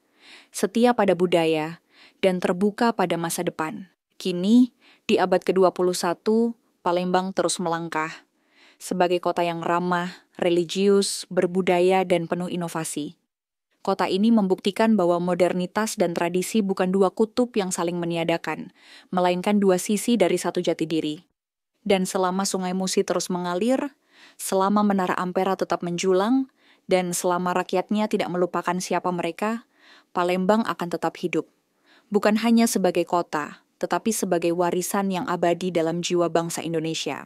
setia pada budaya, dan terbuka pada masa depan. Kini, di abad ke-21, Palembang terus melangkah sebagai kota yang ramah, religius, berbudaya, dan penuh inovasi. Kota ini membuktikan bahwa modernitas dan tradisi bukan dua kutub yang saling meniadakan, melainkan dua sisi dari satu jati diri. Dan selama Sungai Musi terus mengalir, selama Menara Ampera tetap menjulang, dan selama rakyatnya tidak melupakan siapa mereka, Palembang akan tetap hidup. Bukan hanya sebagai kota, tetapi sebagai warisan yang abadi dalam jiwa bangsa Indonesia.